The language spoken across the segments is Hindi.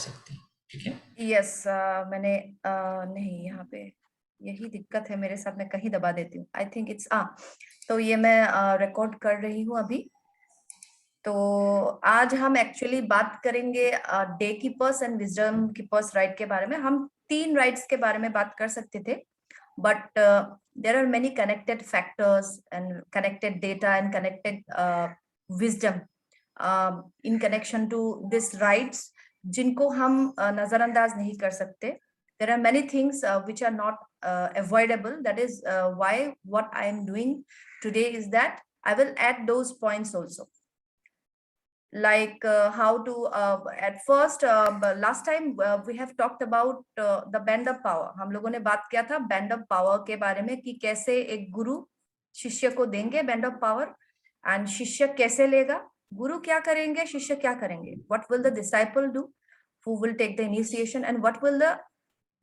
सकती हैं, ठीक है? यस, मैंने नहीं, यहाँ पे यही दिक्कत है मेरे साथ, मैं कहीं दबा देती हूँ। आई थिंक इट्स तो ये मैं रिकॉर्ड कर रही हूँ अभी। तो आज हम एक्चुअली बात करेंगे day keepers and wisdom keepers right के बारे में। हम 3 राइट्स के बारे में बात कर सकते थे, but there are many connected factors and connected data and connected wisdom in connection to this rights, जिनको हम नजरअंदाज नहीं कर सकते. There are many things which are not avoidable. That is why what I am doing today is that I will add those points also. Like how to at first last time we have talked about the band of power. हम लोगों ने बात किया था band of power के बारे में कि कैसे एक गुरु शिष्य को देंगे band of power, and शिष्य कैसे लेगा, गुरु क्या करेंगे, शिष्य क्या करेंगे, what will the disciple do, who will take the initiation, and what will the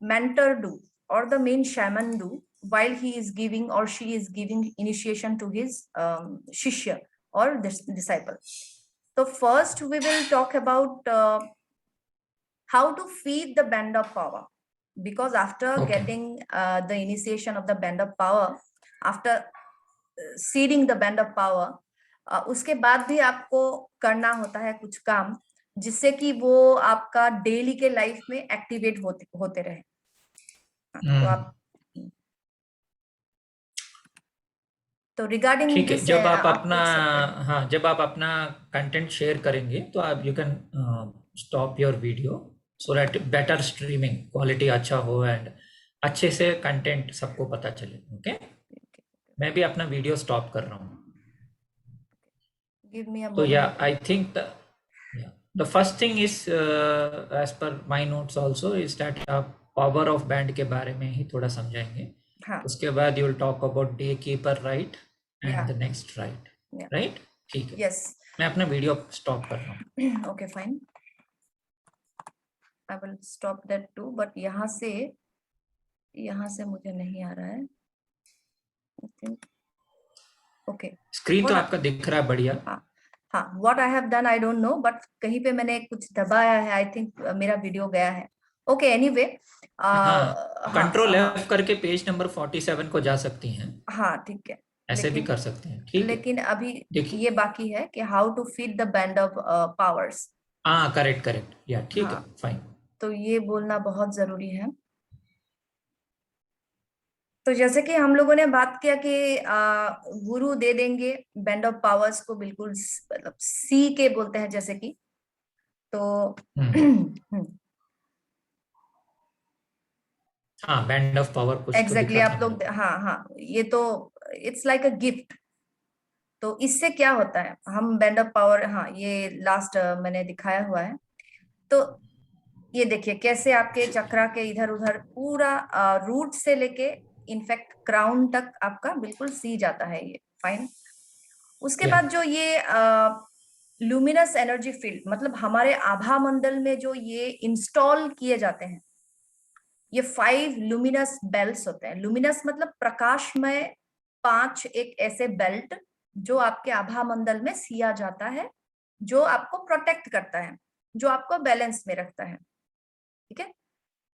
mentor do or the main shaman do while he is giving or she is giving initiation to his shishya or disciple. So first we will talk about how to feed the band of power, because after Okay. getting the initiation of the band of power, after seeding the band of power, उसके बाद भी आपको करना होता है कुछ काम जिससे कि वो आपका डेली के लाइफ में एक्टिवेट होते रहे. तो आप तो रिगार्डिंग ठीक है, दिस जब आप आप अपना पूछ सकते हैं. हाँ, जब आप अपना कंटेंट शेयर करेंगे तो आप you can stop your video so that better streaming quality अच्छा हो एंड अच्छे से कंटेंट सबको पता चले. ओके, मैं भी अपना वीडियो स्टॉप कर रहा हूँ. गिव मी अ तो या moment. I think the first thing is as per my notes also is that आप पावर ऑफ बैंड के बारे में ही थोड़ा समझाएंगे. हाँ. उसके बाद you will talk about day keeper right yeah. And the next right. Yeah. Right, ठीक है. यस. मैं अपना वीडियो स्टॉप कर रहा हूँ. Okay fine. I will stop that too, but यहाँ से मुझे नहीं आ रहा है. I think okay. स्क्रीन तो व्हाट आपका दिख रहा है बढ़िया. हाँ, what I have done I don't know, but कहीं पे मैंने कुछ दबाया है. आई थिंक मेरा वीडियो गया है. Okay, anyway. हाँ, हाँ कंट्रोल हाँ. एफ करके पेज नंबर 47 को जा सकती हैं. हाँ ठीक है. ऐसे भी लेकिन कर सकते हैं, ठीक है. लेकिन अभी देखिए, ये बाकी है कि how to feed the band of powers. हाँ, करेक्ट करेक्ट, या ठीक है, हाँ, फाइन. तो ये बोलना बहुत जरूरी है. तो जैसे कि हम लोगों ने बात किया कि गुरु दे देंगे बैंड ऑफ पावर्स को, बिल्कुल मतलब सी के बोलते हैं जैसे कि. तो हाँ, बैंड ऑफ पावर कुछ तो एग्जैक्टली लिखा था आप मेरे लोग, को. हाँ हाँ, ये तो इट्स लाइक अ गिफ्ट. तो इससे क्या होता है, हम बैंड ऑफ पावर, हाँ ये लास्ट मैंने दिखाया हुआ है. तो ये देखिए कैसे आपके चक्रा के इधर उधर पूरा रूट से लेके इनफैक्ट क्राउन तक आपका बिल्कुल सी जाता है ये. फाइन. उसके या बाद जो ये लुमिनस एनर्जी फील्ड, मतलब हमारे आभा मंडल में जो ये इंस्टॉल किए जाते हैं, ये 5 लुमिनस बेल्ट्स होते हैं. लुमिनस मतलब प्रकाशमय 5 एक ऐसे बेल्ट जो आपके आभा मंडल में सिया जाता है, जो आपको प्रोटेक्ट करता है, जो आपको बैलेंस में रखता है. ठीक है.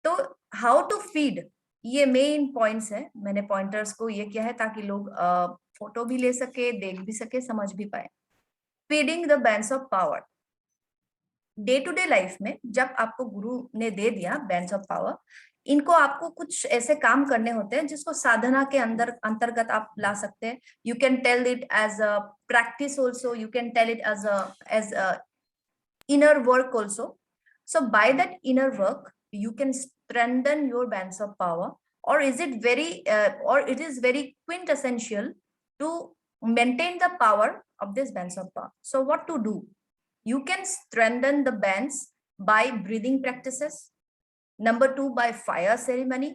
तो हाउ टू फीड, ये मेन पॉइंट्स है. मैंने पॉइंटर्स को ये किया है ताकि लोग फोटो भी ले सके, देख भी सके, समझ भी पाए. Feeding the bands of power. Day to day life में जब आपको गुरु ने दे दिया बैंड्स ऑफ पावर, इनको आपको कुछ ऐसे काम करने होते हैं जिसको साधना के अंदर अंतर्गत आप ला सकते हैं. You can tell it as a practice also, you can tell it as inner work also. So by that inner work you can strengthen your bands of power, or it is very quintessential to maintain the power of this bands of power. So what to do? You can strengthen the bands by breathing practices. Number 2, by fire ceremony.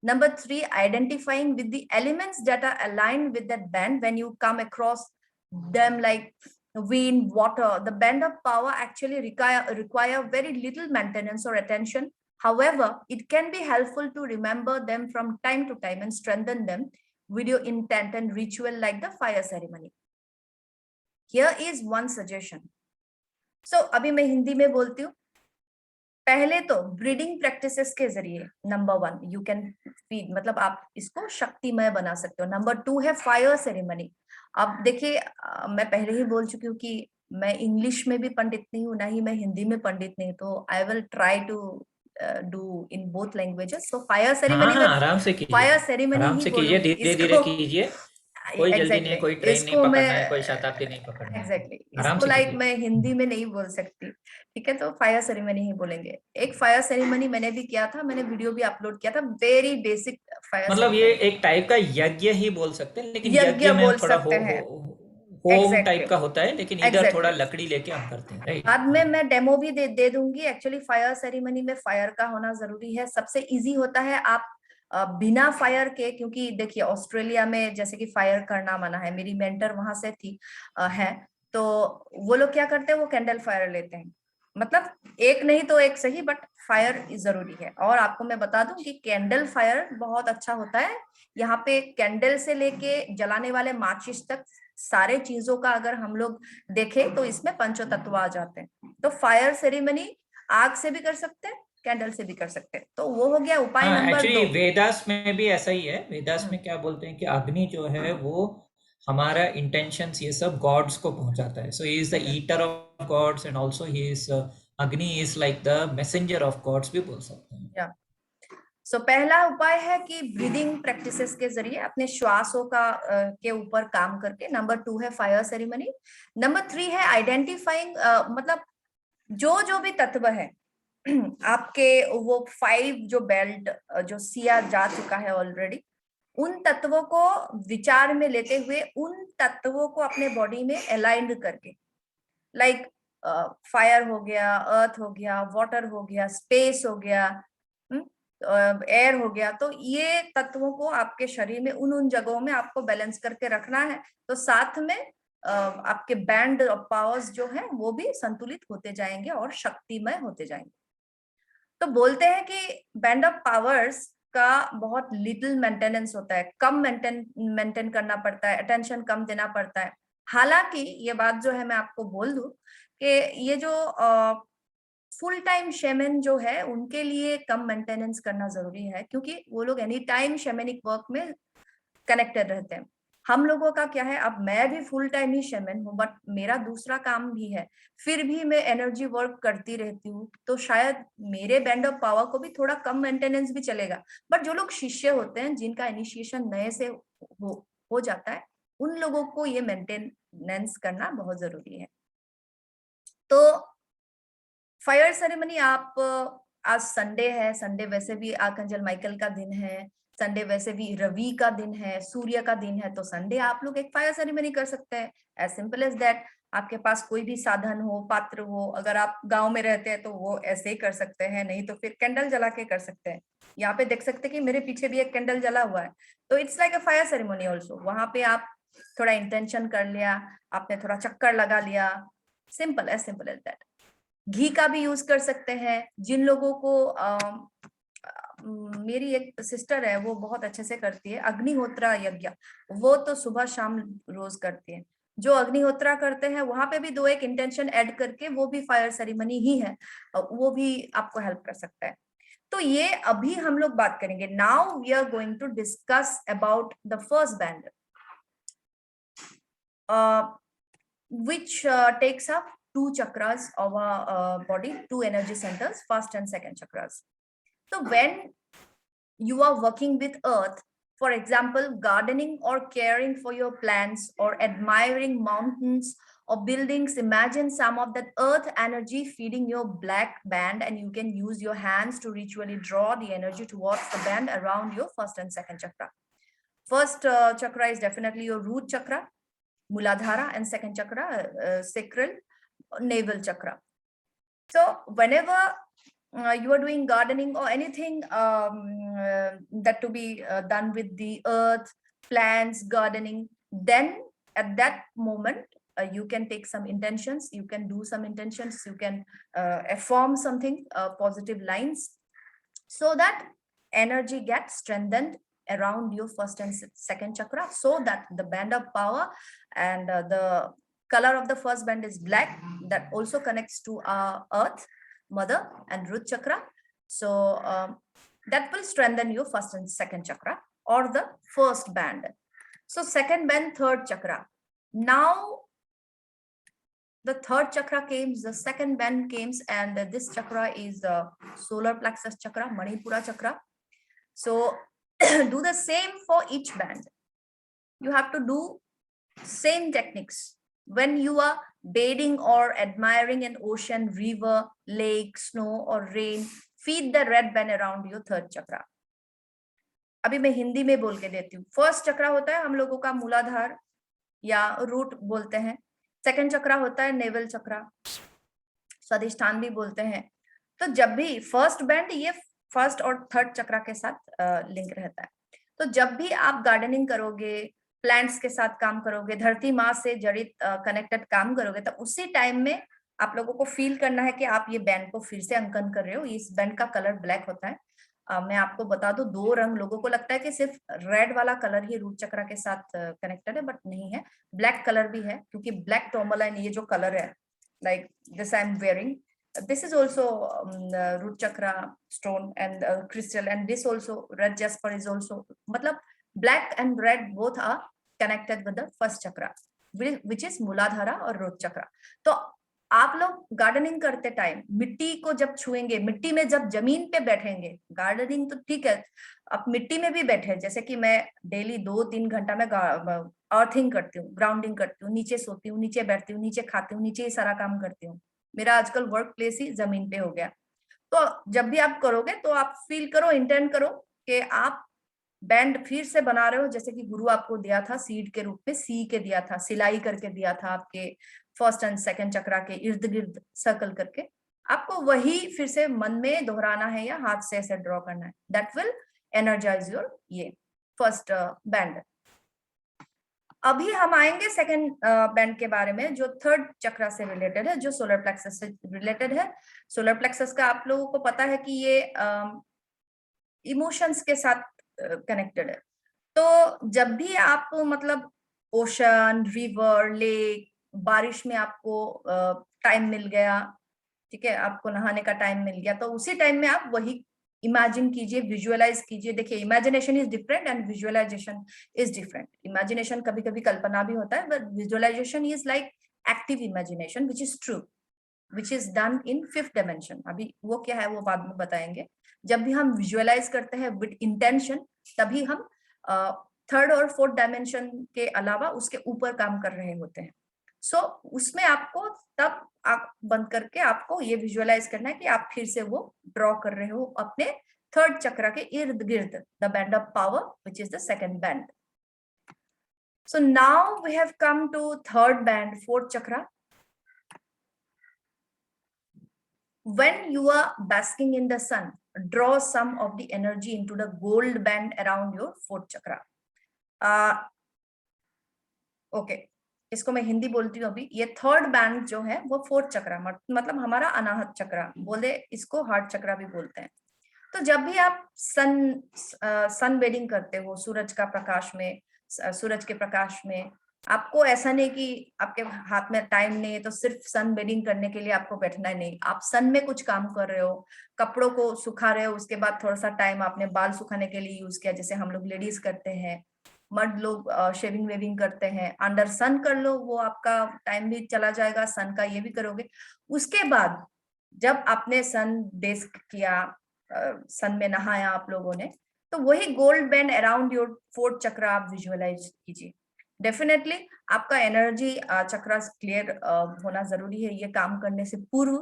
Number 3, identifying with the elements that are aligned with that band. When you come across them like wind, water, the band of power actually require very little maintenance or attention. However, it can be helpful to remember them from time to time and strengthen them with your intent and ritual like the fire ceremony. Here is one suggestion. So अभी मैं हिंदी में बोलती हूँ. पहले तो ब्रीडिंग प्रैक्टिसेस के जरिए नंबर 1 यू कैन फीड, मतलब आप इसको शक्तिमय बना सकते हो। नंबर 2 है फायर सेरेमनी। अब देखिए मैं पहले ही बोल चुकी हूँ कि मैं इंग्लिश में भी पंडित नहीं हूँ, ना ही मैं हिंदी में पंडित नहीं, तो I will try to do in both languages. So fire हाँ सेरेमनी हाँ, में आराम से कीजिए, फायर सेरेमनी आराम ही से कीजिए, बोलूंगी धीरे धीरे इसको। कीजिए। कोई जल्दी नहीं एग्जैक्टली है, कोई ट्रेन नहीं इसको मैं पकड़ना है, कोई शताब्दी नहीं पकड़ना है। एग्जैक्टली आराम इसको से लाइक कीजिए। मैं हिंदी में नहीं बोल सकती, ठीक है, तो फायर सेरेमनी ही बोलेंगे। एक फायर सेरेमनी मैंने भी किया था, मैंने वीडियो भी अपलोड किया था, वेरी बेसिक फायर मतलब ये सेरेमनी। एक टाइप का यज्ञ ही बोल सकते हैं, लेकिन यज्ञ यज्ञ में बोल थोड़ा सकते हैं। होम एग्जैक्टली टाइप का होता है, लेकिन इधर थोड़ा एग्जैक्टली लकड़ी लेके हम करते हैं, राइट? बाद में हाँ। मैं डेमो भी दे दूंगी। एक्चुअली फायर सेरेमनी में फायर का होना जरूरी है, सबसे इजी होता है। आप बिना फायर के, क्योंकि देखिए ऑस्ट्रेलिया में जैसे कि फायर करना मना है, मेरी मेंटर वहां से थी है, तो वो लोग क्या करते हैं, वो कैंडल फायर लेते हैं। मतलब एक नहीं तो एक सही, बट फायर जरूरी है। और आपको मैं बता दूं कि कैंडल फायर बहुत अच्छा होता है। यहाँ पे कैंडल से लेके जलाने वाले माचिस तक सारे चीजों का अगर हम लोग देखें तो इसमें पंचो तत्व आ जाते हैं। तो फायर सेरेमनी आग से भी कर सकते हैं, कैंडल से भी कर सकते हैं। तो वो हो गया उपाय हाँ, नंबर एक्चुअली 2। वेदास में भी ऐसा ही है। वेदास में क्या बोलते हैं कि अग्नि जो है वो हमारा इंटेंशंस ये सब गॉड्स को पहुंचाता है। So he is the eater of gods and also he is Agni is like the messenger of gods भी बोल सकते हैं। या सो पहला उपाय है कि ब्रीदिंग प्रैक्टिसेस के जरिए अपने श्वासों का के ऊपर काम करके। नंबर 2 है फायर सेरेमनी। नंबर 3 है आइडेंटिफाइंग, मतलब जो जो भी तत्व है आपके, वो 5 जो बेल्ट जो सिया जा चुका है ऑलरेडी, उन तत्वों को विचार में लेते हुए उन तत्वों को अपने बॉडी में अलाइंड करके, लाइक फायर हो गया, अर्थ हो गया, वाटर हो गया, स्पेस हो गया, एयर हो गया, तो ये तत्वों को आपके शरीर में उन उन जगहों में आपको बैलेंस करके रखना है। तो साथ में आपके बैंड ऑफ पावर्स जो है वो भी संतुलित होते जाएंगे और शक्तिमय होते जाएंगे। तो बोलते हैं कि बैंड ऑफ पावर्स का बहुत लिटिल मेंटेनेंस होता है, कम मेंटेन करना पड़ता है, अटेंशन कम देना पड़ता है। हालांकि ये बात जो है मैं आपको बोल दूं कि ये जो फुल टाइम शेमन जो है उनके लिए कम मेंटेनेंस करना जरूरी है, क्योंकि वो लोग एनी टाइम शेमेनिक वर्क में कनेक्टेड रहते हैं। हम लोगों का क्या है, अब मैं भी फुल टाइम ही शेमन हूँ, बट मेरा दूसरा काम भी है, फिर भी मैं एनर्जी वर्क करती रहती हूँ, तो शायद मेरे बैंड ऑफ पावर को भी थोड़ा कम मेंटेनेंस भी चलेगा। बट जो लोग शिष्य होते हैं, जिनका इनिशिएशन नए से हो जाता है, उन लोगों को ये मेंटेनेंस करना बहुत जरूरी है। तो फायर सेरेमनी आप, आज संडे है, संडे वैसे भी आर्कएंजल माइकल का दिन है, संडे वैसे भी रवि का दिन है, सूर्य का दिन है, तो संडे आप लोग एक फायर सेरेमनी कर सकते हैं। As simple as that. आपके पास कोई भी साधन हो, पात्र हो, अगर आप गांव में रहते हैं तो वो ऐसे ही कर सकते हैं, नहीं तो फिर कैंडल जला के कर सकते हैं। यहाँ पे देख सकते हैं कि मेरे पीछे भी एक कैंडल जला हुआ है, तो it's like a fire ceremony also. वहां पे आप थोड़ा इंटेंशन कर लिया, आपने थोड़ा चक्कर लगा लिया, सिंपल एज दैट। घी का भी यूज कर सकते हैं। जिन लोगों को मेरी एक सिस्टर है, वो बहुत अच्छे से करती है अग्निहोत्रा यज्ञ, वो तो सुबह शाम रोज करती है। जो अग्निहोत्रा करते हैं वहां पे भी 2 एक इंटेंशन ऐड करके, वो भी फायर सेरेमनी ही है, वो भी आपको हेल्प कर सकता है। तो ये अभी हम लोग बात करेंगे। Now we are going to discuss about the first band, which takes up 2 chakras of our body, 2 energy centers, first and second chakras. So when you are working with earth, for example gardening or caring for your plants or admiring mountains or buildings, imagine some of that earth energy feeding your black band, and you can use your hands to ritually draw the energy towards the band around your first and second chakra. First chakra is definitely your root chakra, Muladhara, and second chakra, sacral navel chakra. So whenever you are doing gardening or anything that to be done with the earth, plants, gardening, then at that moment you can take some intentions, you can do some intentions, you can affirm something, positive lines, so that energy gets strengthened around your first and second chakra, so that the band of power and the color of the first band is black, that also connects to our earth. mother and root chakra. So that will strengthen your first and second chakra, or the first band. So second band, third chakra. Now the third chakra came, the second band came, and this chakra is the solar plexus chakra, Manipura chakra. So do the same for each band. You have to do same techniques. When you are bathing or admiring an ocean, river, lake, snow or rain, feed the red band around your third chakra. अभी मैं हिंदी में बोल के देती हूँ. फर्स्ट चक्रा होता है हम लोगों का मूलाधार या रूट बोलते हैं. सेकंड चक्रा होता है नेवल चक्रा, स्वादिष्ठान भी बोलते हैं. तो जब भी फर्स्ट बैंड ये फर्स्ट और थर्ड चक्रा के साथ लिंक रहता है. तो जब भी आप गार्डनिंग करोगे, प्लांट्स के साथ काम करोगे, धरती माँ से जड़ित कनेक्टेड काम करोगे, तो उसी टाइम में आप लोगों को फील करना है कि आप ये बैंड को फिर से अंकन कर रहे हो. इस बैंड का कलर ब्लैक होता है. मैं आपको बता दूं, 2 रंग. लोगों को लगता है कि सिर्फ रेड वाला कलर ही रूट चक्रा के साथ कनेक्टेड है, बट नहीं है. ब्लैक कलर भी है, क्योंकि ब्लैक टोर्मलाइन ये जो कलर है, like this I am wearing, this is also root chakra stone and crystal, and this also red jasper is also, matlab black and red both are connected with the first chakra, which is मूलाधारा और root chakra. तो आप लोग गार्डनिंग करते टाइम मिट्टी को जब छुएंगे, मिट्टी में जब जमीन पे बैठेंगे, गार्डनिंग तो ठीक है, आप मिट्टी में भी बैठे, जैसे कि मैं डेली 2-3 घंटा में अर्थिंग करती हूँ, ग्राउंडिंग करती हूँ, नीचे सोती हूँ, नीचे बैठती हूँ, नीचे खाती हूँ, नीचे ही सारा काम करती हूँ. मेरा आजकल वर्क प्लेस ही जमीन पे हो गया. तो जब भी आप करोगे तो आप फील करो, इंटेंड करो कि आप बैंड फिर से बना रहे हो, जैसे कि गुरु आपको दिया था सीड के रूप में, सी के दिया था, सिलाई करके दिया था आपके फर्स्ट एंड सेकंड चक्रा के इर्द गिर्द सर्कल करके. आपको वही फिर से मन में दोहराना है या हाथ से ऐसे ड्रॉ करना है. दैट विल एनर्जाइज योर ये फर्स्ट बैंड. अभी हम आएंगे सेकंड बैंड के बारे में, जो थर्ड चक्रा से रिलेटेड है, जो सोलर प्लेक्सस से रिलेटेड है. सोलर प्लेक्सस का आप लोगों को पता है कि ये इमोशंस के साथ कनेक्टेड है. तो जब भी आप मतलब ओशन, रिवर, लेक, बारिश में आपको टाइम मिल गया, ठीक है, आपको नहाने का टाइम मिल गया, तो उसी टाइम में आप वही इमेजिन कीजिए, विजुअलाइज कीजिए. देखिए, imagination is different and visualization is different. Imagination कभी कभी कल्पना भी होता है, but visualization is like active imagination which is true, which is done in 5th dimension. अभी वो क्या है वो बाद में बताएंगे. जब भी हम विजुअलाइज करते हैं विद इंटेंशन, तभी हम थर्ड और फोर्थ डायमेंशन के अलावा उसके ऊपर काम कर रहे होते हैं. सो उसमें आपको तब आंख बंद करके आपको ये विजुअलाइज करना है कि आप फिर से वो ड्रॉ कर रहे हो अपने थर्ड चक्रा के इर्द गिर्द, the band of power which is the second band. So now we have come to third band, fourth chakra. When you are basking in the sun, draw some of the energy into the gold band around your fourth chakra. Okay, इसको मैं हिंदी बोलती हूँ अभी. ये थर्ड बैंड जो है वो फोर्थ चक्रा, मतलब हमारा अनाहत चक्रा, बोले इसको हार्ट चक्रा भी बोलते हैं. तो जब भी आप सन बेडिंग करते हो, सूरज का प्रकाश में, सूरज के प्रकाश में, आपको ऐसा नहीं कि आपके हाथ में टाइम नहीं है तो सिर्फ सन बेडिंग करने के लिए आपको बैठना है. नहीं, आप सन में कुछ काम कर रहे हो, कपड़ों को सुखा रहे हो, उसके बाद थोड़ा सा टाइम आपने बाल सुखाने के लिए यूज किया, जैसे हम लोग लेडीज करते हैं, मर्द लोग शेविंग वेविंग करते हैं, अंडर सन कर लो, वो आपका टाइम भी चला जाएगा, सन का ये भी करोगे. उसके बाद जब आपने सन बेस किया, सन में नहाया आप लोगों ने, तो वही gold band around your fourth chakra आप विजुअलाइज कीजिए. डेफिनेटली आपका एनर्जी चक्रा क्लियर होना जरूरी है ये काम करने से पूर्व.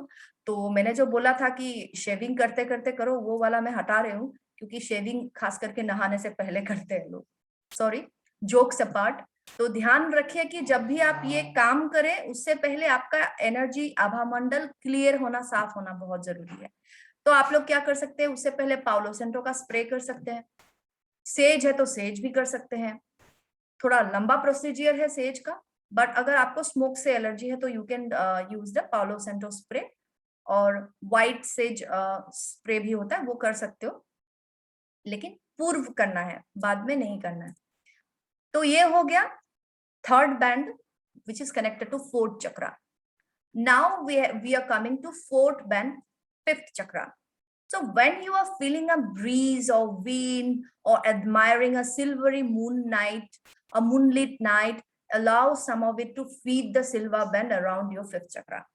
तो मैंने जो बोला था कि शेविंग करते करते करो, वो वाला मैं हटा रही हूँ, क्योंकि शेविंग खास करके नहाने से पहले करते हैं लोग. Sorry, jokes apart. तो ध्यान रखिए कि जब भी आप ये काम करें, उससे पहले आपका एनर्जी आभा मंडल क्लियर होना, साफ होना बहुत जरूरी है. तो आप लोग क्या कर सकते हैं, उससे पहले पाउलो सेंटो का स्प्रे कर सकते हैं. सेज है तो सेज भी कर सकते हैं. थोड़ा लंबा प्रोसीजर है सेज का, बट अगर आपको स्मोक से एलर्जी है तो you can use the palo santo spray, और व्हाइट सेज स्प्रे भी होता है, वो कर सकते हो, लेकिन पूर्व करना है, बाद में नहीं करना है. तो ये हो गया third band which is connected to fourth chakra. Now we are coming to fourth band fifth chakra. So when you are feeling a breeze or wind or admiring a silvery moon night, a moonlit night, allow some of it to feed the silver band around your fifth chakra.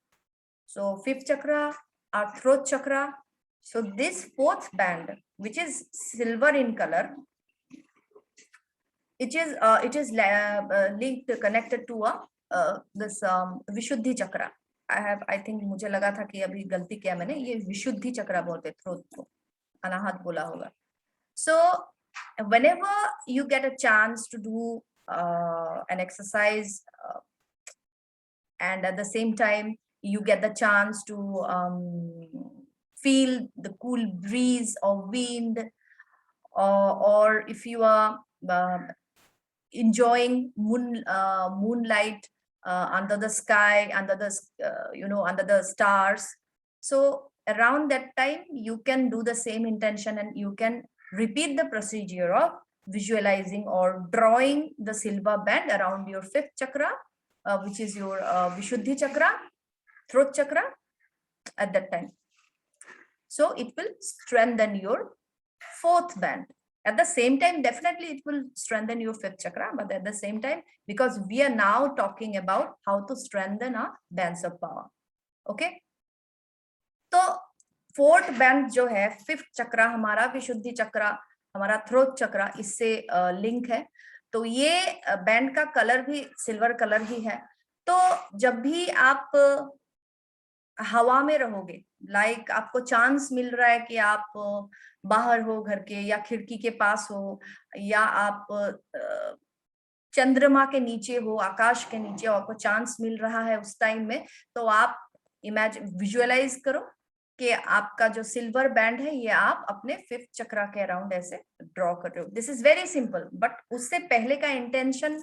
So fifth chakra, our throat chakra. So this fourth band, which is silver in color, it is linked, connected to this Vishuddhi chakra. I think मुझे लगा था कि अभी गलती किया मैंने, ये विशुद्धि चक्रा बोलते थ्रोट को, अनाहत बोला होगा. So whenever you get a chance to do an exercise and at the same time you get the chance to feel the cool breeze or wind, or if you are enjoying moonlight under the sky, under the under the stars, so around that time you can do the same intention and you can repeat the procedure of visualizing or drawing the silver band around your fifth chakra, which is your Vishuddhi chakra, throat chakra, at that time. So it will strengthen your fourth band. At the same time, definitely it will strengthen your fifth chakra, but at the same time, because we are now talking about how to strengthen our bands of power. Okay? तो फोर्थ बैंड जो है, फिफ्थ चक्रा हमारा, विशुद्धि चक्रा हमारा, थ्रोट चक्रा, इससे लिंक है. तो ये बैंड का कलर भी सिल्वर कलर ही है. तो जब भी आप हवा में रहोगे, लाइक आपको चांस मिल रहा है कि आप बाहर हो घर के या खिड़की के पास हो, या आप चंद्रमा के नीचे हो, आकाश के नीचे हो, आपको चांस मिल रहा है उस टाइम में, तो आप इमेजिन, विजुअलाइज करो कि आपका जो सिल्वर बैंड है ये आप अपने फिफ्थ चक्रा के अराउंड ऐसे ड्रॉ कर रहे हो. This is very simple, but उससे पहले का इंटेंशन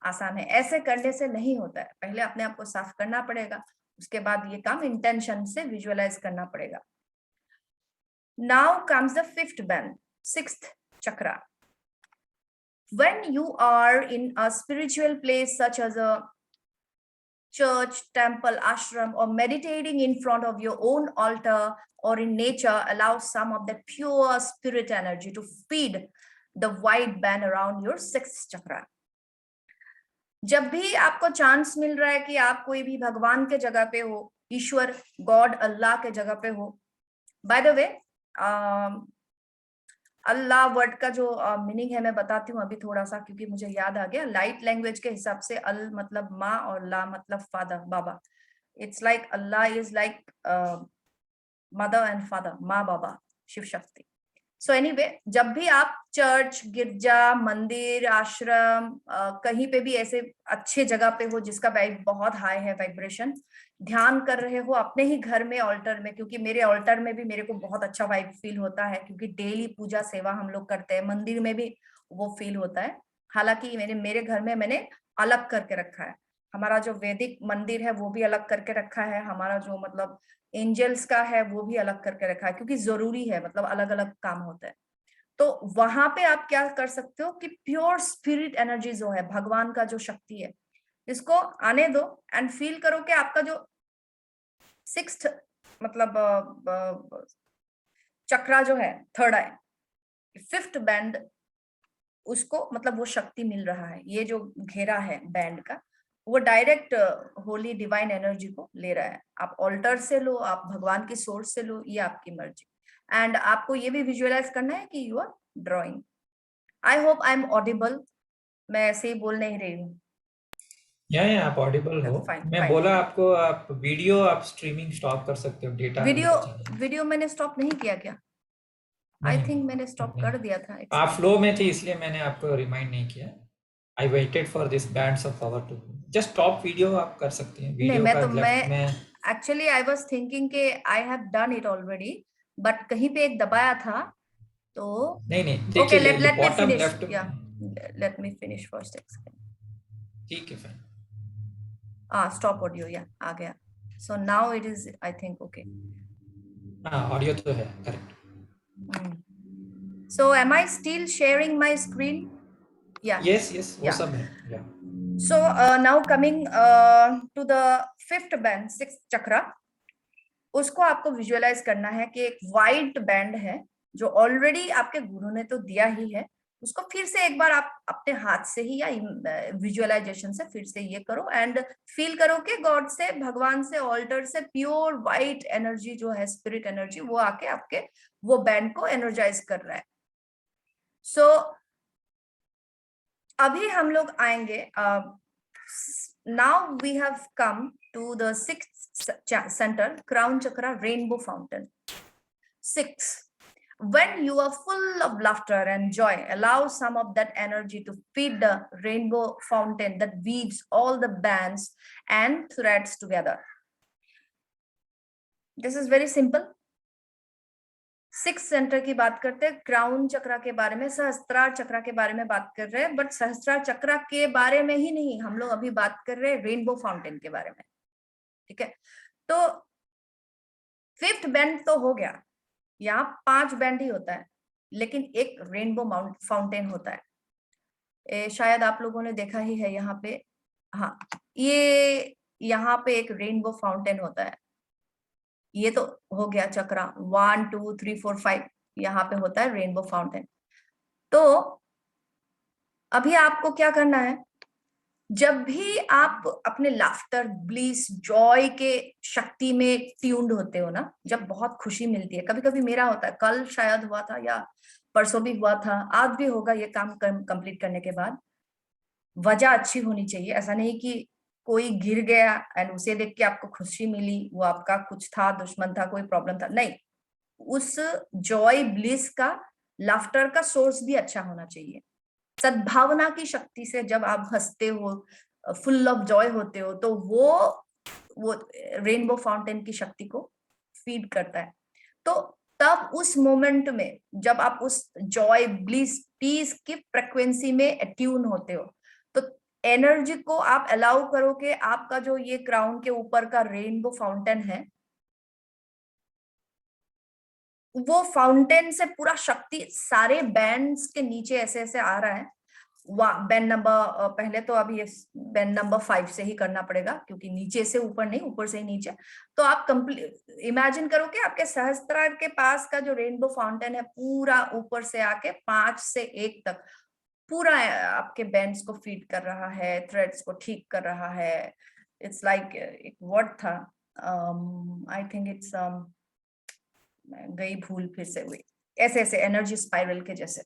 आसान है. ऐसे करने से नहीं होता है, पहले अपने आप को साफ करना पड़ेगा, उसके बाद ये काम इंटेंशन से विजुअलाइज करना पड़ेगा. Now comes the fifth band, sixth chakra. When you are in a spiritual place such as a church, temple, ashram, or meditating in front of your own altar or in nature, allow some of that pure spirit energy to feed the white band around your sixth chakra. जब भी आपको चांस मिल रहा है कि आप कोई भी भगवान के जगह पे हो, ईश्वर, गॉड, अल्लाह के जगह पे हो. By the way, Allah word का जो मीनिंग है मैं बताती हूँ अभी थोड़ा सा, क्योंकि मुझे याद आ गया. लाइट लैंग्वेज के हिसाब से अल मतलब माँ और ला मतलब father, Baba. It's like Allah is like mother and father, माँ बाबा, शिव शक्ति. सो एनीवे, जब भी आप चर्च, गिरजा, मंदिर, आश्रम, कहीं पे भी ऐसे अच्छे जगह पे हो जिसका वाइब बहुत हाई है, वाइब्रेशन, ध्यान कर रहे हो अपने ही घर में, ऑल्टर में, क्योंकि मेरे ऑल्टर में भी मेरे को बहुत अच्छा वाइब फील होता है, क्योंकि डेली पूजा सेवा हम लोग करते हैं, मंदिर में भी वो फील होता है. हालांकि मेरे घर में मैंने अलग करके रखा है, हमारा जो वैदिक मंदिर है वो भी अलग करके रखा है, हमारा जो मतलब एंजल्स का है वो भी अलग करके रखा है, क्योंकि जरूरी है, मतलब अलग अलग काम होता है. तो वहां पे आप क्या कर सकते हो कि प्योर स्पिरिट एनर्जी जो है, भगवान का जो शक्ति है, इसको आने दो एंड फील करो कि आपका जो सिक्स्थ मतलब चक्रा जो है, थर्ड आई, फिफ्थ बैंड, उसको मतलब वो शक्ति मिल रहा है. ये जो घेरा है बैंड का, वो डायरेक्ट होली डिवाइन एनर्जी को ले रहा है. आप ऑल्टर से लो, आप भगवान की सोर्स से लो, ये आपकी मर्जी. एंड आपको ये भी विजुअलाइज करना है कि you are drawing. I hope I am audible. मैं ऐसे ही बोल नहीं रही हूँ. या आप ऑडिबल हो. Fine, मैं fine. बोला आपको, आप वीडियो, आप स्ट्रीमिंग स्टॉप कर सकते हो, डेटा वीडियो मैंने स्टॉप नहीं किया क्या? आई थिंक मैंने स्टॉप कर दिया था. आप फ्लो में थे इसलिए मैंने आपको रिमाइंड नहीं किया. I waited for this bands of power to just stop video आप कर सकती हैं. वीडियो का लेफ्ट में एक्चुअली आई वाज थिंकिंग कि I have done it already, but कहीं पे एक दबाया था तो नहीं ओके, देखिए, let me bottom finish. Left, या लेट मी फिनिश फर्स्ट. ठीक है फाइन. स्टॉप ऑडियो, या आ गया. So now it is, I think, okay. हाँ, ऑडियो तो है, correct. So am I still sharing my screen? या यस वो सब है. या So now coming to the fifth band, sixth chakra. उसको आपको विजुअलाइज करना है कि एक वाइट बैंड है जो ऑलरेडी आपके गुरु ने तो दिया ही है, उसको फिर से एक बार आप अपने हाथ से ही या विजुअलाइजेशन से फिर से ये करो एंड फील करो कि गॉड से, भगवान से, ऑल्टर से प्योर वाइट एनर्जी जो है, स्पिरिट एनर्जी, वो आके आपके वो बैंड को एनर्जाइज कर रहा है। सो अभी हम लोग आएंगे, now we have come to the sixth centre, crown chakra, rainbow fountain. 6, when you are full of laughter and joy, allow some of that energy to feed the rainbow fountain that weaves all the bands and threads together. This is very simple. 6 centre की बात करते हैं, क्राउन चक्रा के बारे में, सहस्त्रार चक्रा के बारे में बात कर रहे हैं, बट सहस्त्रार चक्रा के बारे में ही नहीं, हम लोग अभी बात कर रहे हैं रेनबो फाउंटेन के बारे में। ठीक है, तो 5th बैंड तो हो गया, यहाँ 5 बैंड ही होता है, लेकिन एक रेनबो फाउंटेन होता है। शायद आप लोगों ने देखा ही है यहाँ पे, हाँ, ये यहाँ पे एक रेनबो फाउंटेन होता है। ये तो हो गया चक्रा 1 2 3 4 5, यहाँ पे होता है रेनबो फाउंटेन। तो अभी आपको क्या करना है, जब भी आप अपने लाफ्टर, ब्लिस, जॉय के शक्ति में ट्यून्ड होते हो ना, जब बहुत खुशी मिलती है, कभी कभी मेरा होता है, कल शायद हुआ था या परसों भी हुआ था, आज भी होगा ये काम कंप्लीट करने के बाद। वजह अच्छी होनी चाहिए, ऐसा नहीं कि कोई गिर गया एंड उसे देख के आपको खुशी मिली, वो आपका कुछ था, दुश्मन था, कोई प्रॉब्लम था, नहीं, उस जॉय ब्लिस का, लाफ्टर का सोर्स भी अच्छा होना चाहिए। सद्भावना की शक्ति से जब आप हंसते हो, फुल ऑफ जॉय होते हो, तो वो रेनबो फाउंटेन की शक्ति को फीड करता है। तो तब उस मोमेंट में जब आप उस जॉय, ब्लिस, पीस की फ्रिक्वेंसी में अट्यून होते हो, तो एनर्जी को आप अलाउ करो कि आपका जो ये क्राउन के ऊपर का रेनबो फाउंटेन है, वो फाउंटेन से पूरा शक्ति सारे बैंड्स के नीचे ऐसे ऐसे आ रहा है। बैंड नंबर, पहले तो अभी बैंड नंबर 5 से ही करना पड़ेगा, क्योंकि नीचे से ऊपर नहीं, ऊपर से ही नीचे। तो आप कंप्लीट इमेजिन करो कि आपके सहस्त्रार के पास का जो रेनबो फाउंटेन है, पूरा ऊपर से आके 5 से 1 तक पूरा आपके बैंड्स को फीड कर रहा है, थ्रेड्स को ठीक कर रहा है। इट्स लाइक एक वर्ड था, आई थिंक इट्स, गई भूल फिर से हुई, ऐसे ऐसे एनर्जी स्पाइरल के जैसे।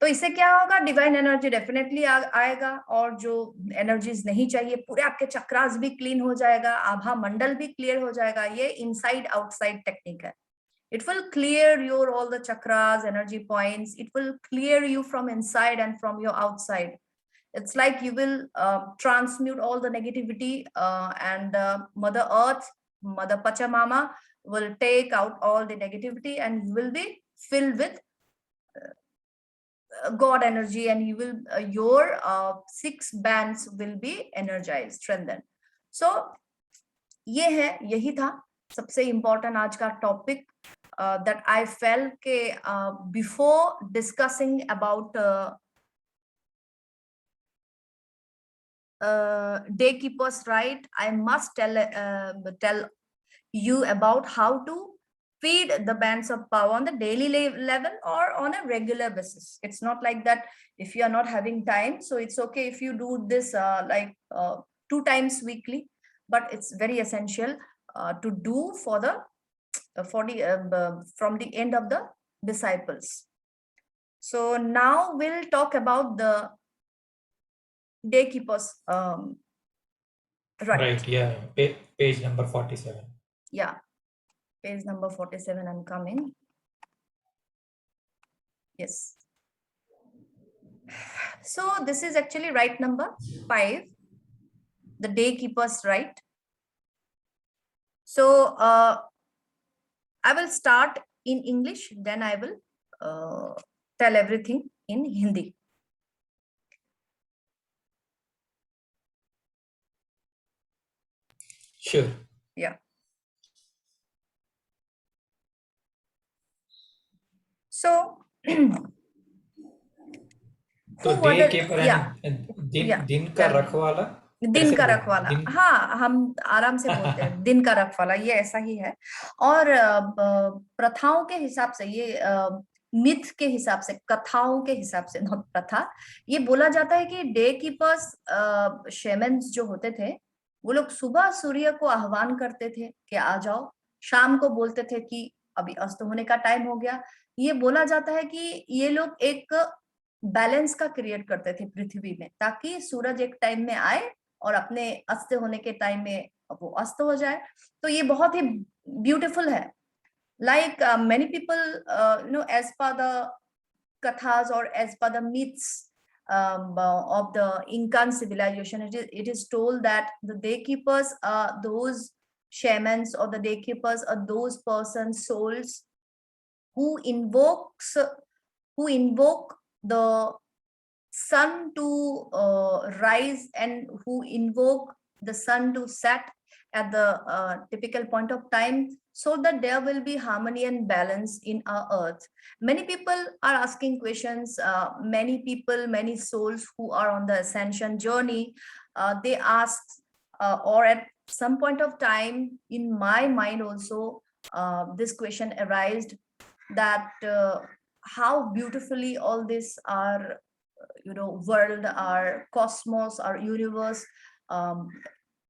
तो इससे क्या होगा, डिवाइन एनर्जी डेफिनेटली आएगा, और जो एनर्जीज नहीं चाहिए, पूरे आपके चक्रास भी क्लीन हो जाएगा, आभा मंडल भी क्लियर हो जाएगा। ये इनसाइड आउटसाइड टेक्निक है। It will clear your all the chakras, energy points. It will clear you from inside and from your outside. It's like you will transmute all the negativity, and Mother Earth, Mother Pachamama will take out all the negativity, and you will be filled with God energy, and you will your 6 bands will be energized, strengthened. So ये है, यही था सबसे इम्पोर्टेंट आज का topic, that I felt ke before discussing about day keepers right, I must tell you about how to feed the bands of power on the daily level or on a regular basis. It's not like that if you are not having time, so it's okay if you do this 2 times weekly, but it's very essential to do for the from the end of the disciples. So now we'll talk about the day keepers, right, yeah, page number 47. Yeah, page number 47, I'm coming. Yes. So this is actually right number 5, the day keepers right. So I will start in English, then I will tell everything in Hindi. Sure. Yeah. So तो डे कीपर, दिन का रखवाला, दिन कैसे का बोलते हैं रखवाला, दिन? हाँ हम आराम से बोलते हैं दिन का रखवाला, ये ऐसा ही है। और प्रथाओं के हिसाब से, ये मिथ के हिसाब से, कथाओं के हिसाब से, नॉट प्रथा, ये बोला जाता है कि डे कीपर्स, शेमन्स जो होते थे, वो लोग सुबह सूर्य को आह्वान करते थे कि आ जाओ, शाम को बोलते थे कि अभी अस्त होने का टाइम हो गया। ये बोला जाता है कि ये लोग एक बैलेंस का क्रिएट करते थे पृथ्वी में, ताकि सूरज एक टाइम में आए और अपने अस्त होने के टाइम में वो अस्त हो जाए। तो ये बहुत ही ब्यूटीफुल है। Like many people, as per the kathas or as per the myths of the Incan civilization, it is told that the daykeepers are those shamans, or the daykeepers are those persons, souls who invoke the sun to rise, and who invoke the sun to set at the typical point of time, so that there will be harmony and balance in our earth. Many people are asking questions, many people, many souls who are on the ascension journey, they ask, or at some point of time in my mind also, this question arised, that how beautifully all this are, world, our cosmos, our universe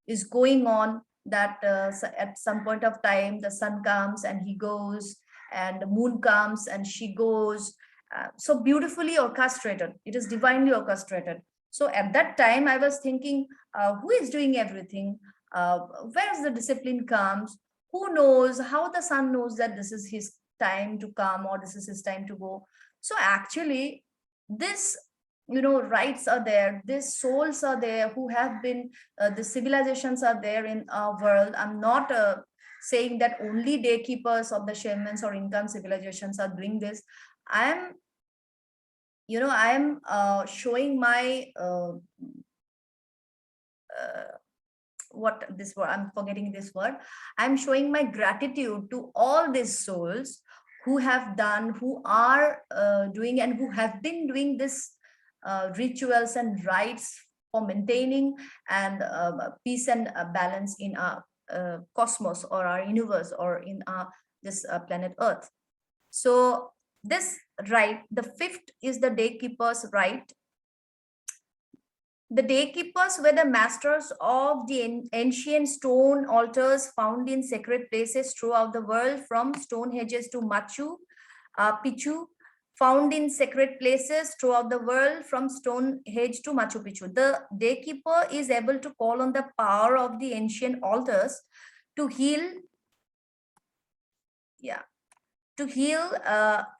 is going on, that at some point of time the sun comes and he goes, and the moon comes and she goes, so beautifully orchestrated, it is divinely orchestrated. So at that time I was thinking, who is doing everything, where's the discipline comes, who knows how the sun knows that this is his time to come or this is his time to go. So actually this, rights are there, these souls are there who have been, the civilizations are there in our world. I'm not saying that only day keepers of the shamans or Incan civilizations are doing this. I am, showing my what this word, I'm forgetting this word, I'm showing my gratitude to all these souls who have done, who are doing, and who have been doing this rituals and rites for maintaining and peace and balance in our cosmos, or our universe, or in our this planet earth. So this rite, the fifth, is the day keepers rite. The daykeepers were the masters of the ancient stone altars found in sacred places throughout the world, from Stonehenges to Machu Picchu, found in sacred places throughout the world, from Stonehenge to Machu Picchu. The daykeeper is able to call on the power of the ancient altars to heal,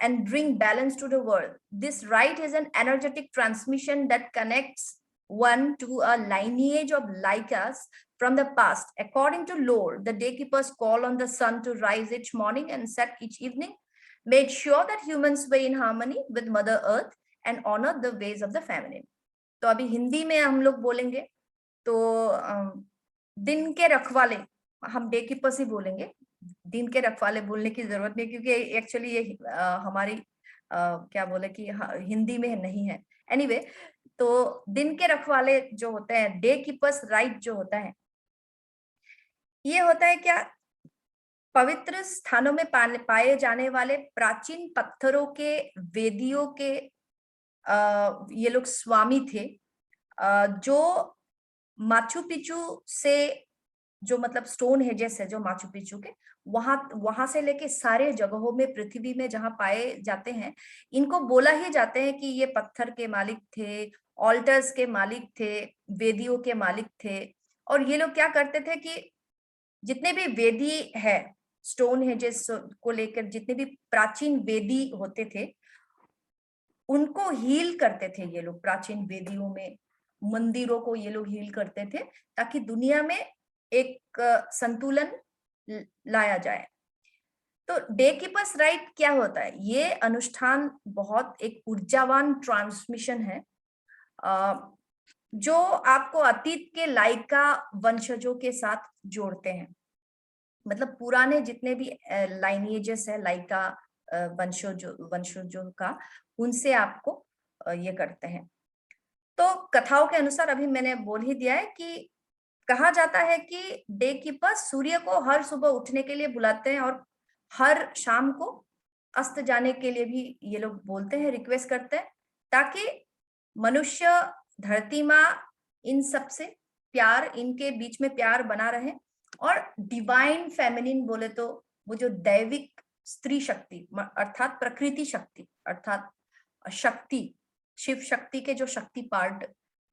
and bring balance to the world. This rite is an energetic transmission that connects one to a lineage of Laikas from the past. According to lore, the daykeepers call on the sun to rise each morning and set each evening, made sure that humans were in harmony with Mother Earth and honor the ways of the feminine. तो अभी हिंदी में हम लोग बोलेंगे, तो दिन के रखवाले हम डे कीपर्स ही बोलेंगे, दिन के रखवाले बोलने की जरूरत नहीं, क्योंकि एक्चुअली ये हमारी क्या बोले कि हिंदी में नहीं है। एनीवे, तो दिन के रखवाले जो होते हैं, डे कीपर्स राइट जो होता है, ये होता है क्या, पवित्र स्थानों में पाए जाने वाले प्राचीन पत्थरों के, वेदियों के ये लोग स्वामी थे, जो माचू पिचू से, जो मतलब स्टोन हेजेस है जो माचू पिचू के, वहां से लेके सारे जगहों में पृथ्वी में जहां पाए जाते हैं, इनको बोला ही जाते हैं कि ये पत्थर के मालिक थे, ऑल्टर्स के मालिक थे, वेदियों के मालिक थे। और ये लोग क्या करते थे कि जितने भी वेदी है, स्टोन हेजेस को लेकर जितने भी प्राचीन वेदी होते थे, उनको हील करते थे ये लोग। प्राचीन वेदियों में, मंदिरों को ये लोग हील करते थे, ताकि दुनिया में एक संतुलन लाया जाए। तो डे कीपर्स राइट क्या होता है? ये अनुष्ठान बहुत एक ऊर्जावान ट्रांसमिशन है, जो आपको अतीत के लाइका वंशजों के साथ जोड़ते हैं। मतलब पुराने जितने भी लाइनेजेस है लाइका वंशजों का, उनसे आपको ये करते हैं। तो कथाओं के अनुसार अभी मैंने बोल ही दिया है कि कहा जाता है कि डे कीपर सूर्य को हर सुबह उठने के लिए बुलाते हैं और हर शाम को अस्त जाने के लिए भी ये लोग बोलते हैं, रिक्वेस्ट करते हैं, ताकि मनुष्य, धरती माँ, इन सब से प्यार, इनके बीच में प्यार बना रहे। और डिवाइन फेमिनिन बोले तो वो जो दैविक स्त्री शक्ति अर्थात प्रकृति शक्ति अर्थात शक्ति, शिव शक्ति के जो शक्ति पार्ट,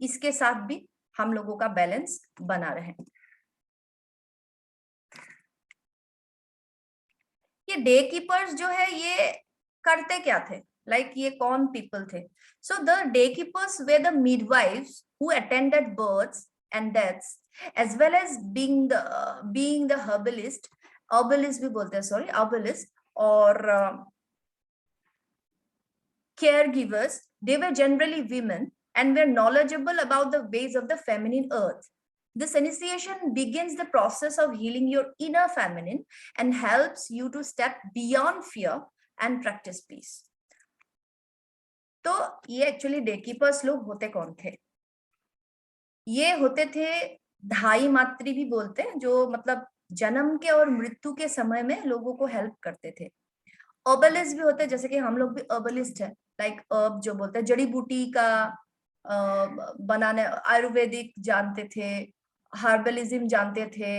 इसके साथ भी हम लोगों का बैलेंस बना रहे। ये डे कीपर्स जो है ये करते क्या थे, लाइक ये कौन पीपल थे? So the day keepers were the midwives who attended births and deaths as well as being the herbalist, herbalist भी बोलते हैं, सॉरी, हर्बलिस्ट, और caregivers. They were generally women and were knowledgeable about the ways of the feminine earth. This initiation begins the process of healing your inner feminine and helps you to step beyond fear and practice peace. तो ये एक्चुअली डे कीपर्स लोग होते कौन थे? ये होते थे धाई मात्री भी बोलते हैं, जो मतलब जन्म के और मृत्यु के समय में लोगों को हेल्प करते थे। अर्बलिस्ट भी होते हैं, जैसे कि हम लोग भी अर्बलिस्ट है, लाइक अर्ब जो बोलते हैं, जड़ी बूटी का बनाने, आयुर्वेदिक जानते थे, हर्बलिज्म जानते थे,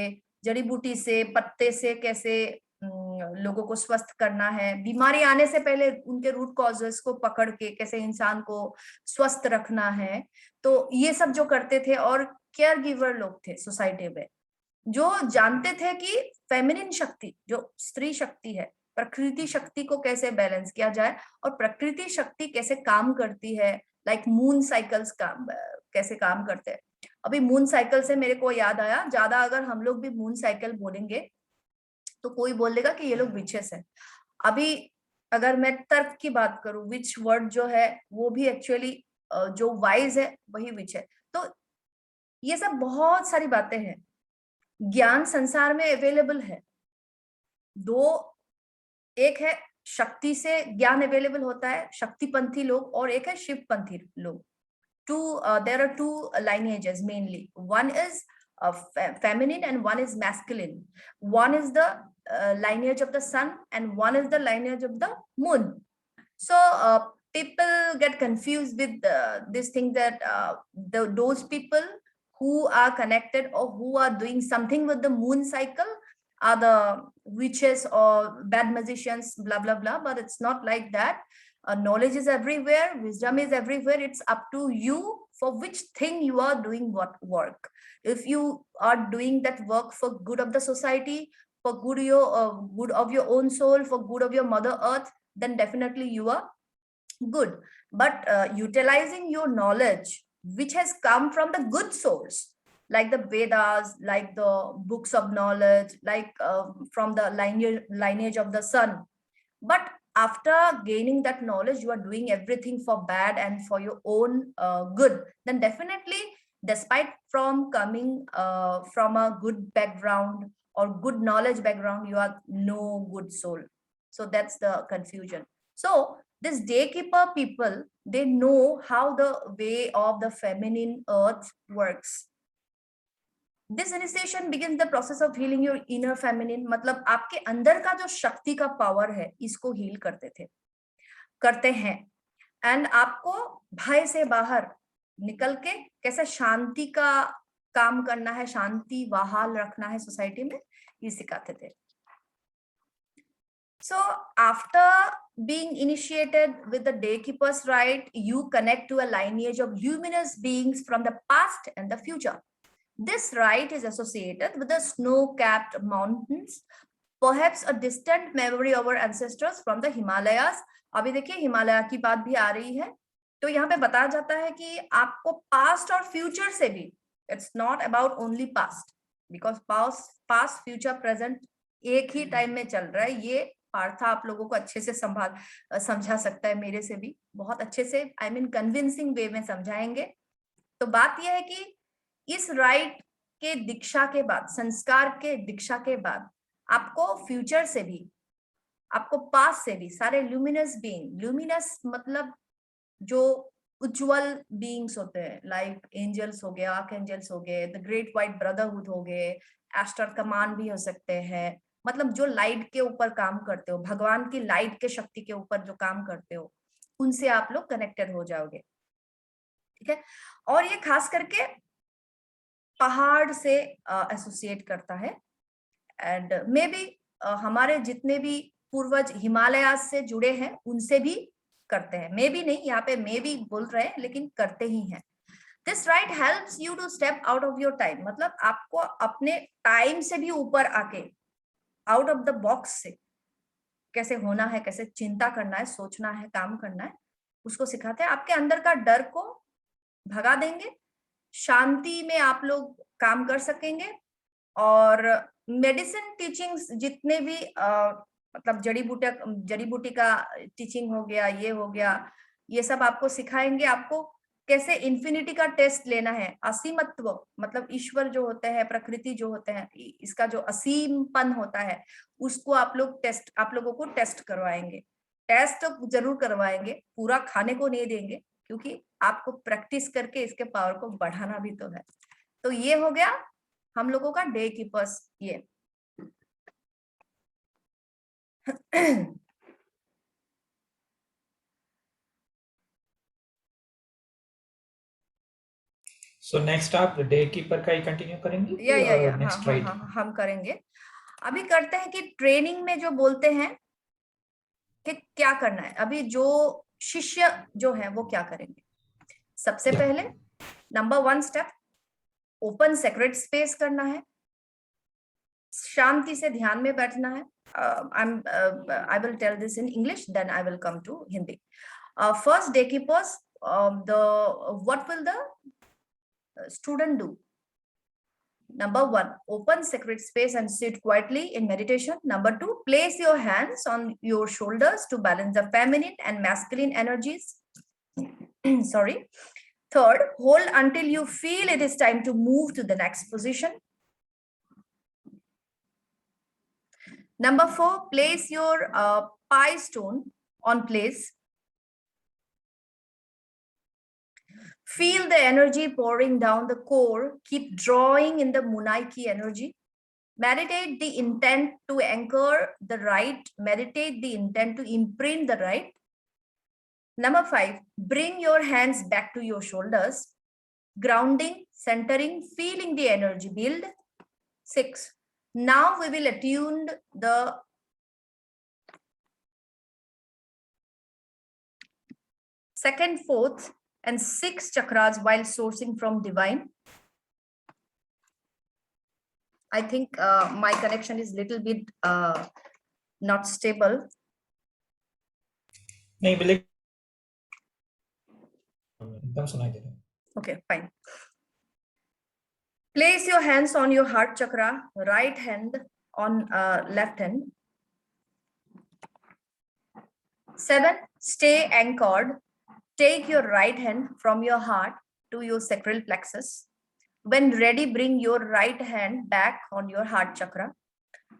जड़ी बूटी से, पत्ते से कैसे लोगों को स्वस्थ करना है, बीमारी आने से पहले उनके रूट कॉजेस को पकड़ के कैसे इंसान को स्वस्थ रखना है, तो ये सब जो करते थे। और केयर गिवर लोग थे सोसाइटी में, जो जानते थे कि फेमिनिन शक्ति, जो स्त्री शक्ति है, प्रकृति शक्ति को कैसे बैलेंस किया जाए और प्रकृति शक्ति कैसे काम करती है, लाइक मून साइकिल्स काम कैसे काम करते हैं। अभी मून साइकिल से मेरे को याद आया, ज्यादा अगर हम लोग भी मून साइकिल बोलेंगे तो कोई बोल देगा कि ये लोग विचेस है। अभी अगर मैं तर्क की बात करूं, विच वर्ड जो है वो भी एक्चुअली जो वाइज है वही विच है। तो ये सब बहुत सारी बातें हैं, ज्ञान संसार में अवेलेबल है। दो, एक है शक्ति से ज्ञान अवेलेबल होता है, शक्तिपंथी लोग, और एक है शिवपंथी लोग। There are two lineages mainly. One is feminine and one is masculine. One is the lineage of the sun and one is the lineage of the moon. So people get confused with this thing that those people who are connected or who are doing something with the moon cycle are the witches or bad magicians, blah blah blah. But it's not like that. Knowledge is everywhere, wisdom is everywhere. It's up to you for which thing you are doing what work. If you are doing that work for good of the society, for good of your own soul, for good of your mother earth, then definitely you are good. But utilizing your knowledge which has come from the good source, like the Vedas, like the books of knowledge, like from the lineage of the sun, but after gaining that knowledge you are doing everything for bad and for your own good, then definitely, despite from coming from a good background or good knowledge background, you are no good soul. So that's the confusion. So this daykeeper people, they know how the way of the feminine earth works. This initiation begins the process of healing your inner feminine. मतलब आपके अंदर का जो शक्ति का पावर है, इसको हील करते हैं। एंड आपको भय से बाहर निकल के कैसे शांति का काम करना है, शांति बहाल रखना है सोसाइटी में, ये सिखाते थे। So after being initiated with the daykeeper's rite, you connect to a lineage of luminous beings from the past and the future. This rite is associated with the snow-capped mountains, perhaps a distant memory of our ancestors from the Himalayas. अभी देखिए हिमालय की बात भी आ रही है, तो यहाँ पे बताया जाता है कि आपको पास्ट और फ्यूचर से भी, it's not about only past, because past future present एक ही टाइम में चल रहा है। ये पार्था आप लोगों को अच्छे से समझा सकता है, मेरे से भी बहुत अच्छे से, आई मीन कन्विंसिंग वे में समझाएंगे। तो बात यह है कि इस राइट के दीक्षा के बाद, संस्कार के दीक्षा के बाद, आपको फ्यूचर से भी, आपको पास्ट से भी सारे ल्यूमिनस बीइंग, ल्यूमिनस मतलब जो उज्जवल बीइंग्स होते हैं, लाइक एंजल्स हो गए, आर्क एंजल्स हो गए, द ग्रेट व्हाइट ब्रदरहुड हो गए, एस्टर कमान भी हो सकते हैं, मतलब जो लाइट के ऊपर काम करते हो, भगवान की लाइट के शक्ति के ऊपर जो काम करते हो, उनसे आप लोग कनेक्टेड हो जाओगे, ठीक है। और ये खास करके पहाड़ से एसोसिएट करता है, एंड मे बी हमारे जितने भी पूर्वज हिमालय से जुड़े हैं उनसे भी करते हैं, मे बी नहीं, यहाँ पे मे बी बोल रहे हैं लेकिन करते ही हैं। This right helps you to step out of your time, मतलब आपको अपने टाइम से भी ऊपर आके, आउट ऑफ द बॉक्स से कैसे होना है, कैसे चिंता करना है, सोचना है, काम करना है, उसको सिखाते हैं। आपके अंदर का डर को भगा देंगे, शांति में आप लोग काम कर सकेंगे। और मेडिसिन टीचिंग्स जितने भी मतलब जड़ी बूटी का टीचिंग हो गया, ये हो गया, ये सब आपको सिखाएंगे, आपको कैसे इन्फिनिटी का टेस्ट लेना है, असीमत्व, मतलब ईश्वर जो होते हैं, प्रकृति जो होते हैं, इसका जो असीमपन होता है, उसको आप लोगों को टेस्ट करवाएंगे। टेस्ट तो जरूर करवाएंगे, पूरा खाने को नहीं देंगे, क्योंकि आपको प्रैक्टिस करके इसके पावर को बढ़ाना भी तो है। तो ये हो गया हम लोगों का डे कीपर्स ये। सो नेक्स्ट आप डे कीपर का ही कंटिन्यू करेंगे या नेक्स्ट हाँ, राइट? हम करेंगे। अभी करते हैं कि ट्रेनिंग में जो बोलते हैं कि क्या करना है, अभी जो शिष्य जो है वो क्या करेंगे। सबसे पहले number 1 step, open sacred space करना है, शांति से ध्यान में बैठना है। I will tell this in English, then I will come to Hindi. First, day keepers, what will the student do? Number 1, open sacred space and sit quietly in meditation. Number 2, place your hands on your shoulders to balance the feminine and masculine energies. Sorry. Third, hold until you feel it is time to move to the next position. Number 4, place your pi stone on place. Feel the energy pouring down the core. Keep drawing in the Munaiki energy. Meditate the intent to anchor the right. Meditate the intent to imprint the right. Number 5, bring your hands back to your shoulders. Grounding, centering, feeling the energy build. 6, now we will attune the second, fourth, and sixth chakras while sourcing from divine. I think my connection is little bit not stable. नहीं बिल्कुल एकदम सुनाई दे रहा है। Okay, fine. Place your hands on your heart chakra, right hand on left hand. 7, stay anchored. Take your right hand from your heart to your sacral plexus. When ready, bring your right hand back on your heart chakra.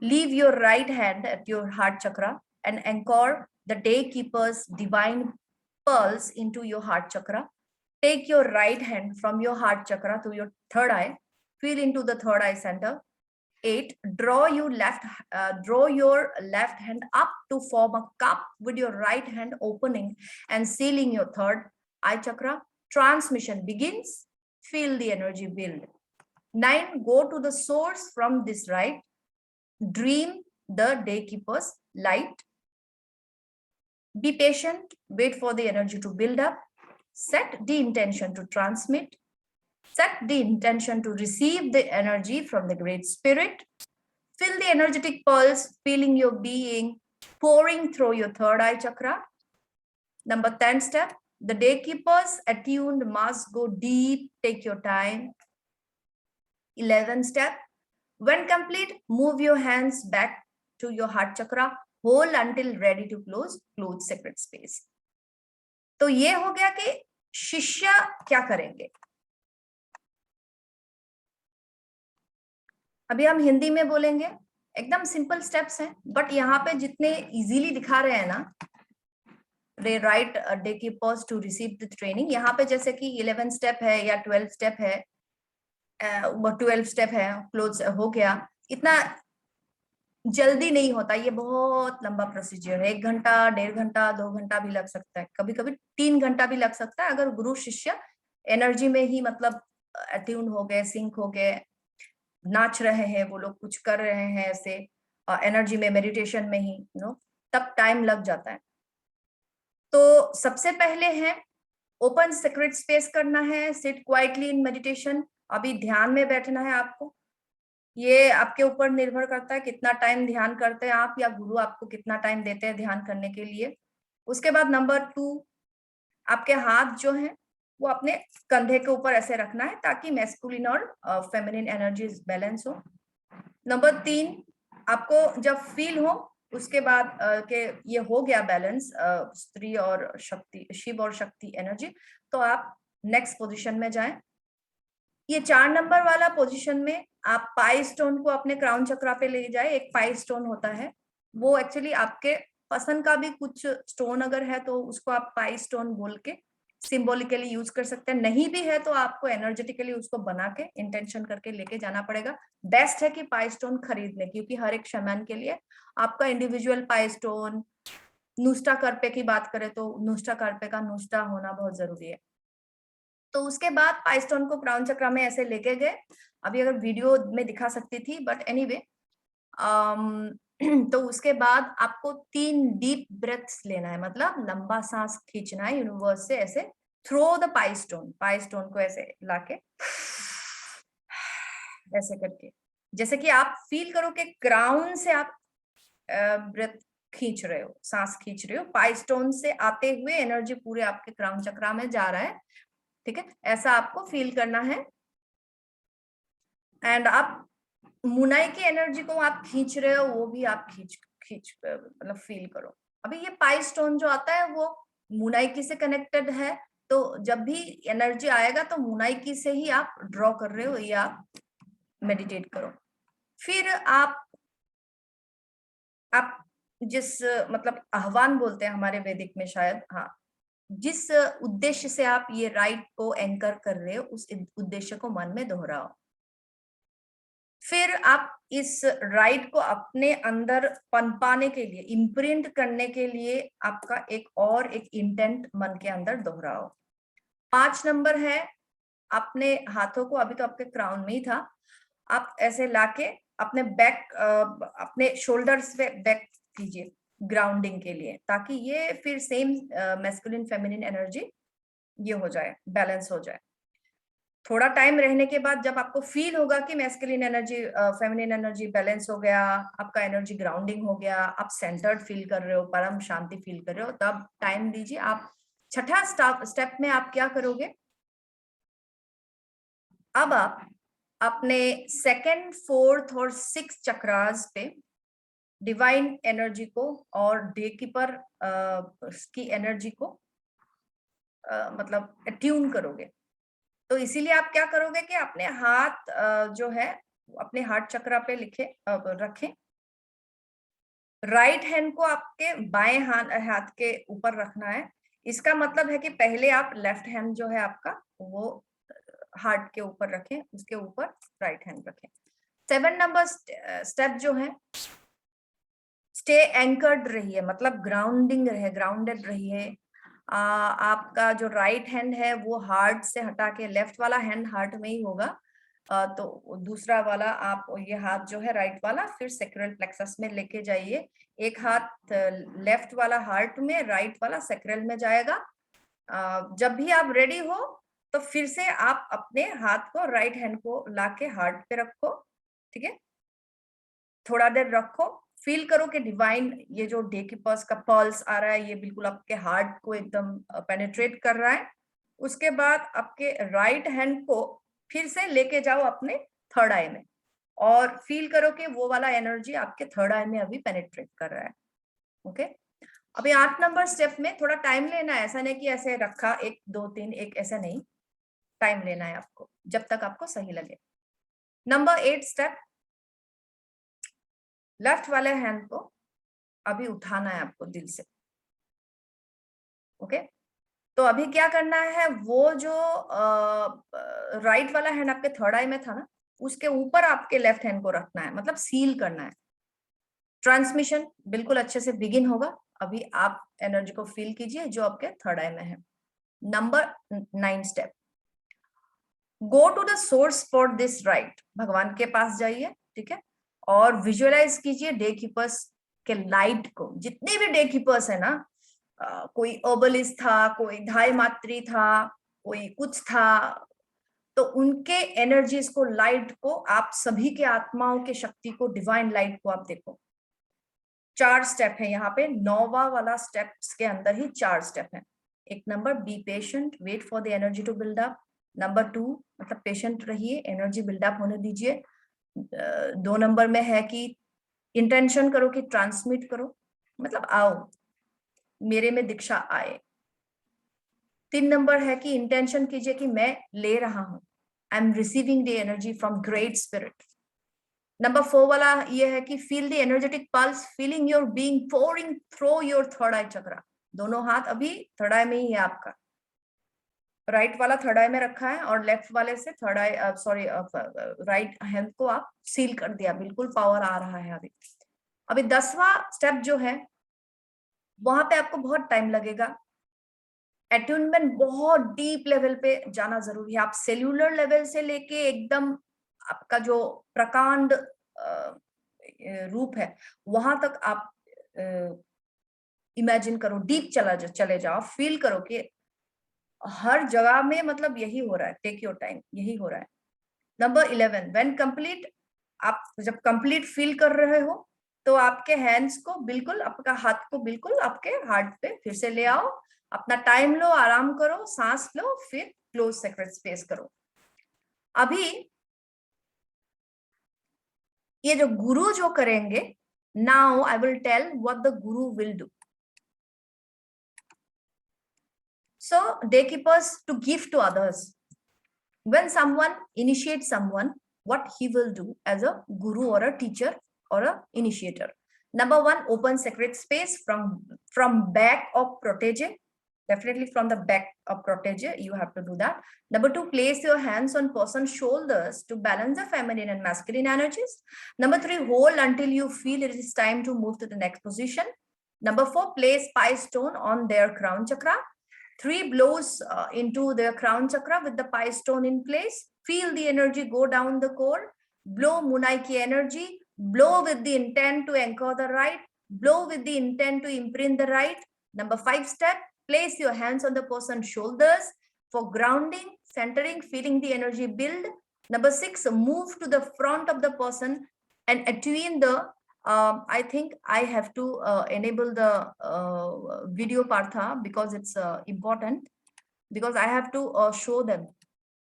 Leave your right hand at your heart chakra and anchor the day keeper's divine pulse into your heart chakra. Take your right hand from your heart chakra to your third eye. Feel into the third eye center. 8, draw your left hand up to form a cup with your right hand opening and sealing your third eye chakra. Transmission begins. Feel the energy build. 9, go to the source from this right. Dream the day keeper's light. Be patient. Wait for the energy to build up. Set the intention to transmit. Set the intention to receive the energy from the Great Spirit. Feel the energetic pulse, feeling your being pouring through your third eye chakra. Number 10 step, the day keepers attuned must go deep, take your time. 11 step, when complete, move your hands back to your heart chakra, hold until ready to close sacred space. तो ये हो गया कि शिष्य क्या करेंगे। अभी हम हिंदी में बोलेंगे, एकदम सिंपल स्टेप्स हैं, बट यहाँ पे जितने इजीली दिखा रहे हैं ना, they write day keepers to receive the training. यहाँ पे जैसे कि 11 स्टेप है या 12 स्टेप है, 12 स्टेप है, क्लोज हो गया, इतना जल्दी नहीं होता, ये बहुत लंबा प्रोसीजर है। 1 घंटा, 1.5 घंटा, 2 घंटा भी लग सकता है, कभी कभी 3 घंटा भी लग सकता है, अगर गुरु शिष्य एनर्जी में ही मतलब अट्यून हो गए, सिंक हो गए, नाच रहे हैं, वो लोग कुछ कर रहे हैं ऐसे एनर्जी में, मेडिटेशन में ही, तब टाइम लग जाता है। तो सबसे पहले है ओपन सीक्रेट स्पेस करना है, सिट क्वाइटली इन मेडिटेशन, अभी ध्यान में बैठना है आपको। ये आपके ऊपर निर्भर करता है कितना टाइम ध्यान करते हैं आप, या गुरु आपको कितना टाइम देते हैं ध्यान करने के लिए। उसके बाद नंबर 2, आपके हाथ जो है वो अपने कंधे के ऊपर ऐसे रखना है ताकि मैस्कुलिन और फेमिनिन एनर्जीज बैलेंस हो। नंबर 3, आपको जब फील हो उसके बाद के ये हो गया बैलेंस स्त्री और शक्ति, शिव और शक्ति एनर्जी, तो आप नेक्स्ट पोजीशन में जाएं। ये 4 नंबर वाला पोजीशन में आप पाई स्टोन को अपने क्राउन चक्रा पे ले जाए। एक पाई स्टोन होता है, वो एक्चुअली आपके पसंद का भी कुछ स्टोन अगर है तो उसको आप पाई स्टोन बोल के सिंबॉलिकली यूज कर सकते हैं, नहीं भी है तो आपको एनर्जेटिकली उसको बना के इंटेंशन करके लेके जाना पड़ेगा। बेस्ट है कि पाई स्टोन खरीद लें, क्योंकि हर एक शैमान के लिए आपका इंडिविजुअल पाई स्टोन, नुस्टा करपे की बात करें तो नुस्टा करपे का नुस्टा होना बहुत जरूरी है। तो उसके बाद पाई स्टोन को क्राउन चक्रा में ऐसे लेके गए, अभी अगर वीडियो में दिखा सकती थी, बट एनीवे तो उसके बाद आपको 3 डीप ब्रेथ्स लेना है, मतलब लंबा सांस खींचना है यूनिवर्स से, ऐसे थ्रो द पाई स्टोन को ऐसे लाके ऐसे करके, जैसे कि आप फील करो कि क्राउन से आप ब्रेथ खींच रहे हो, सांस खींच रहे हो, पाई स्टोन से आते हुए एनर्जी पूरे आपके क्राउन चक्रा में जा रहा है, ठीक है, ऐसा आपको फील करना है। एंड आप मुनाई की एनर्जी को आप खींच रहे हो, वो भी आप खींच मतलब फील करो। अभी ये पाई स्टोन जो आता है वो मुनाई की से कनेक्टेड है, तो जब भी एनर्जी आएगा तो मुनाई की से ही आप ड्रॉ कर रहे हो या मेडिटेट करो। फिर आप जिस मतलब आह्वान बोलते हैं हमारे वैदिक में शायद, हाँ, जिस उद्देश्य से आप ये राइट को एंकर कर रहे हो उस उद्देश्य को मन में दोहराओ। फिर आप इस राइट को अपने अंदर पनपाने के लिए, इम्प्रिंट करने के लिए आपका एक इंटेंट मन के अंदर दोहराओ। 5 नंबर है, अपने हाथों को, अभी तो आपके क्राउन में ही था, आप ऐसे लाके अपने बैक, अपने शोल्डर्स पे बैक कीजिए ग्राउंडिंग के लिए, ताकि ये फिर सेम मैस्कुलिन फेमिनिन एनर्जी ये हो जाए, बैलेंस हो जाए। थोड़ा टाइम रहने के बाद जब आपको फील होगा कि masculine energy feminine energy balance हो गया, आपका एनर्जी ग्राउंडिंग हो गया, आप सेंटर्ड फील कर रहे हो, परम शांति फील कर रहे हो, तब टाइम दीजिए। आप छठा स्टेप में आप क्या करोगे, अब आप अपने 2nd, 4th और 6th चक्रास पे डिवाइन एनर्जी को और डे कीपर की एनर्जी को मतलब ट्यून करोगे। तो इसीलिए आप क्या करोगे कि अपने हाथ जो है अपने हार्ट चक्रा पे रखें, राइट हैंड को आपके बाएं हाथ के ऊपर रखना है। इसका मतलब है कि पहले आप लेफ्ट हैंड जो है आपका वो हार्ट के ऊपर रखें, उसके ऊपर राइट हैंड रखें। 7 नंबर स्टेप जो है, स्टे एंकर्ड रहिए, मतलब ग्राउंडेड रहिए। आपका जो राइट हैंड है वो हार्ट से हटा के, लेफ्ट वाला हैंड हार्ट में ही होगा, तो दूसरा वाला आप ये हाथ जो है राइट वाला फिर सैक्रल प्लेक्सस में लेके जाइए। एक हाथ लेफ्ट वाला हार्ट में, राइट वाला सैक्रल में जाएगा। जब भी आप रेडी हो तो फिर से आप अपने हाथ को, राइट हैंड को लाके हार्ट पे रखो, ठीक है, थोड़ा देर रखो, फील करो कि डिवाइन ये जो डे कीपर्स का पल्स आ रहा है ये बिल्कुल आपके हार्ट को एकदम पेनिट्रेट कर रहा है। उसके बाद आपके राइट हैंड को फिर से लेके जाओ अपने थर्ड आई में और फील करो कि वो वाला एनर्जी आपके थर्ड आई में अभी पेनिट्रेट कर रहा है। ओके, अभी 8 नंबर स्टेप में थोड़ा टाइम लेना है, ऐसा नहीं कि ऐसे रखा 1 2 3 1, ऐसा नहीं, टाइम लेना है आपको जब तक आपको सही लगे। नंबर 8 स्टेप, लेफ्ट वाले हैंड को अभी उठाना है आपको दिल से, ओके, तो अभी क्या करना है, वो जो राइट वाला हैंड आपके थर्ड आई में था ना, उसके ऊपर आपके लेफ्ट हैंड को रखना है, मतलब सील करना है। ट्रांसमिशन बिल्कुल अच्छे से बिगिन होगा। अभी आप एनर्जी को फील कीजिए जो आपके थर्ड आई में है। Number 9 step, go to the source for this right, भगवान के पास जाइए, ठीक है, और विजुअलाइज कीजिए डे कीपर्स के लाइट को। जितने भी डे कीपर्स है ना, कोई अर्बलिस्ट था, कोई धाय मात्री था, कोई कुछ था, तो उनके एनर्जीज को, लाइट को, आप सभी के आत्माओं के शक्ति को, डिवाइन लाइट को आप देखो। 4 स्टेप है यहाँ पे, 9वां वाला स्टेप्स के अंदर ही 4 स्टेप है। एक number, be patient, wait for the energy to build up. Number 2 मतलब पेशेंट रहिए, एनर्जी बिल्डअप होने दीजिए। 2 नंबर में है कि इंटेंशन करो कि ट्रांसमिट करो, मतलब आओ मेरे में दीक्षा आए। 3 नंबर है कि इंटेंशन कीजिए कि मैं ले रहा हूं, I am receiving the energy from great spirit. Number 4 वाला ये है कि feel the energetic pulse, feeling your being pouring through your third eye chakra. दोनों हाथ अभी थर्ड आई में ही है आपका, राइट वाला थर्ड आई में रखा है और लेफ्ट वाले से थर्ड आई, सॉरी, राइट हैंड को आप सील कर दिया, बिल्कुल पावर आ रहा है अभी। अभी 10वां स्टेप जो है, वहां पे आपको बहुत टाइम लगेगा। अट्यूनमेंट बहुत डीप लेवल पे जाना जरूरी है। आप सेल्यूलर लेवल से लेके एकदम आपका जो प्रकांड रूप है, वहां तक आप इमेजिन करो, डीप चले जाओ, फील करो कि हर जगह में मतलब यही हो रहा है। टेक योर टाइम, यही हो रहा है। नंबर 11, व्हेन कंप्लीट, आप जब कंप्लीट फील कर रहे हो तो आपके हैंड्स को बिल्कुल, आपका हाथ को बिल्कुल आपके हार्ट पे फिर से ले आओ। अपना टाइम लो, आराम करो, सांस लो, फिर क्लोज सेक्रेट स्पेस करो। अभी ये जो गुरु जो करेंगे, now I will tell what the guru will do. So day keepers to give to others. When someone initiates someone, what he will do as a guru or a teacher or a initiator. Number 1, open sacred space from back of protege. Definitely from the back of protege, you have to do that. Number 2, place your hands on person's shoulders to balance the feminine and masculine energies. Number 3, hold until you feel it is time to move to the next position. Number 4, place pi stone on their crown chakra. 3 blows into the crown chakra with the pi stone in place. Feel the energy go down the core. Blow Munaiki energy. Blow with the intent to anchor the right. Blow with the intent to imprint the right. Number 5 step, place your hands on the person's shoulders for grounding, centering, feeling the energy build. Number 6, move to the front of the person and attune the I think I have to enable the video Partha, because it's important, because I have to show them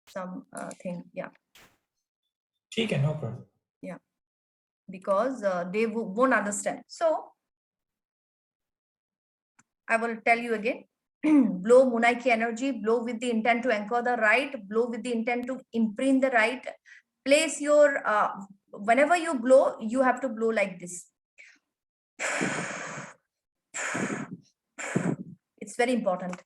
some thing. Yeah. Okay, no problem. Yeah, because they won't understand. So I will tell you again. Blow Munaiki energy, blow with the intent to anchor the right, blow with the intent to imprint the right. Place your, whenever you blow, you have to blow like this. It's very important.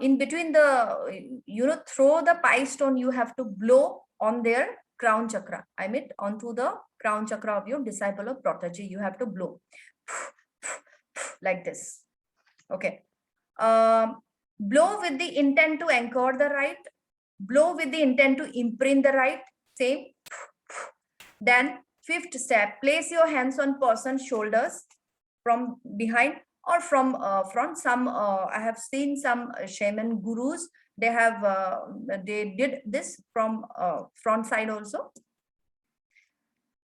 In between the, throw the pi stone, you have to blow on their crown chakra. I mean, onto the crown chakra of your disciple or protege. You have to blow like this. Okay. Blow with the intent to anchor the right. Blow with the intent to imprint the right. Same. Then 5th step, place your hands on person's shoulders from behind or from front. Some I have seen some shaman gurus, they did this from front side also.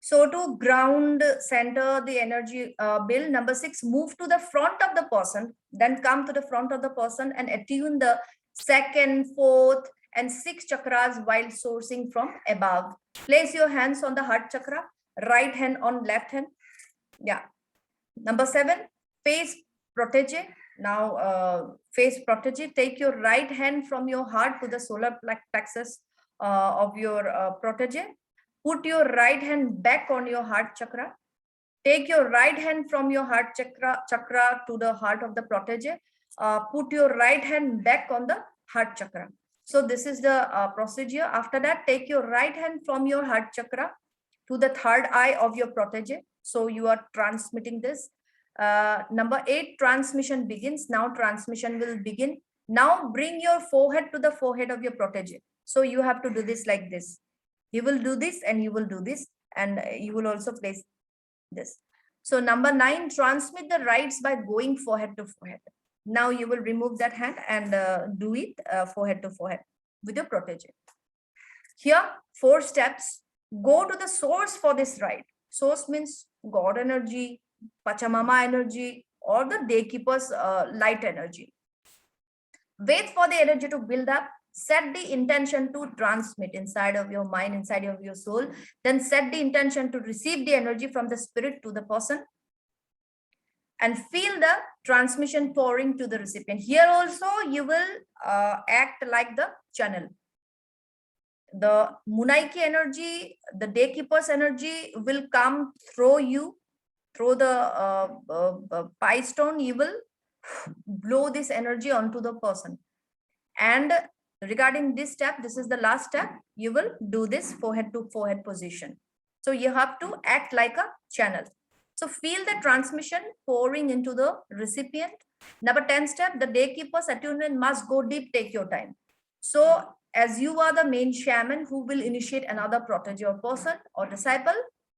So to ground, center the energy build. Number 6, move to the front of the person, then come to the front of the person and attune the 2nd, 4th and 6th chakras while sourcing from above. Place your hands on the heart chakra, right hand on left hand. Yeah. Number 7, face protege. Now face protege. Take your right hand from your heart to the solar plexus of your protege. Put your right hand back on your heart chakra. Take your right hand from your heart chakra to the heart of the protege. put your right hand back on the heart chakra. So this is the procedure. After that, take your right hand from your heart chakra to the third eye of your protege. So you are transmitting this. Number 8, transmission begins. Now transmission will begin. Now bring your forehead to the forehead of your protege. So you have to do this like this. You will do this and you will do this, and you will also place this. So number 9, transmit the rights by going forehead to forehead. Now you will remove that hand and do it forehead to forehead with your protege. Here, 4 steps. Go to the source for this right. Source means God energy, Pachamama energy, or the day keeper's light energy. Wait for the energy to build up. Set the intention to transmit inside of your mind, inside of your soul. Then set the intention to receive the energy from the spirit to the person. And feel the transmission pouring to the recipient. Here also, you will act like the channel. The Munaiki energy, the day keeper's energy will come through you, through the pi stone. You will blow this energy onto the person. And regarding this step, this is the last step, you will do this forehead to forehead position. So you have to act like a channel. So feel the transmission pouring into the recipient. Number 10 step, the day keeper's attunement must go deep, take your time. So as you are the main shaman who will initiate another protege or person or disciple,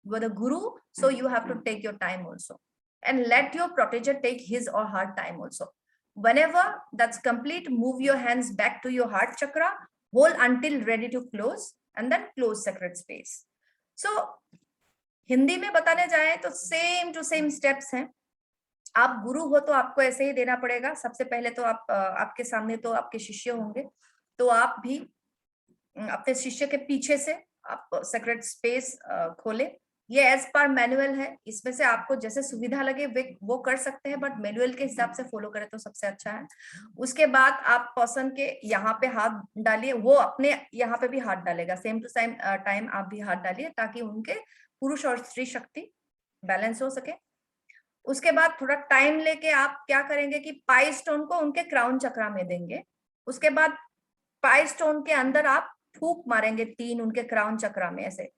you are the guru, so you have to take your time also. And let your protege take his or her time also. Whenever that's complete, move your hands back to your heart chakra, hold until ready to close, and then close sacred space. So Hindi में बताने जाए तो सेम टू सेम स्टेप्स हैं. आप गुरु हो तो आपको ऐसे ही देना पड़ेगा. सबसे पहले तो आप आपके सामने तो आपके शिष्य होंगे, तो आप भी अपने शिष्य के पीछे से आप सेक्रेट स्पेस खोले. ये एज पर मैनुअल है, इसमें से आपको जैसे सुविधा लगे वो कर सकते हैं, बट मैनुअल के हिसाब से फॉलो करें तो सबसे अच्छा है. उसके बाद आप पर्सन के यहाँ पे हाथ डालिए, वो अपने यहाँ पे भी हाथ डालेगा. सेम टू सेम टाइम आप भी हाथ डालिए ताकि उनके पुरुष और स्त्री शक्ति बैलेंस हो सके. उसके बाद थोड़ा टाइम लेके आप क्या करेंगे कि पाई स्टोन को उनके क्राउन चक्रा में देंगे. उसके बाद पाई स्टोन के अंदर आप फूंक मारेंगे 3 उनके क्राउन चक्रा में ऐसे.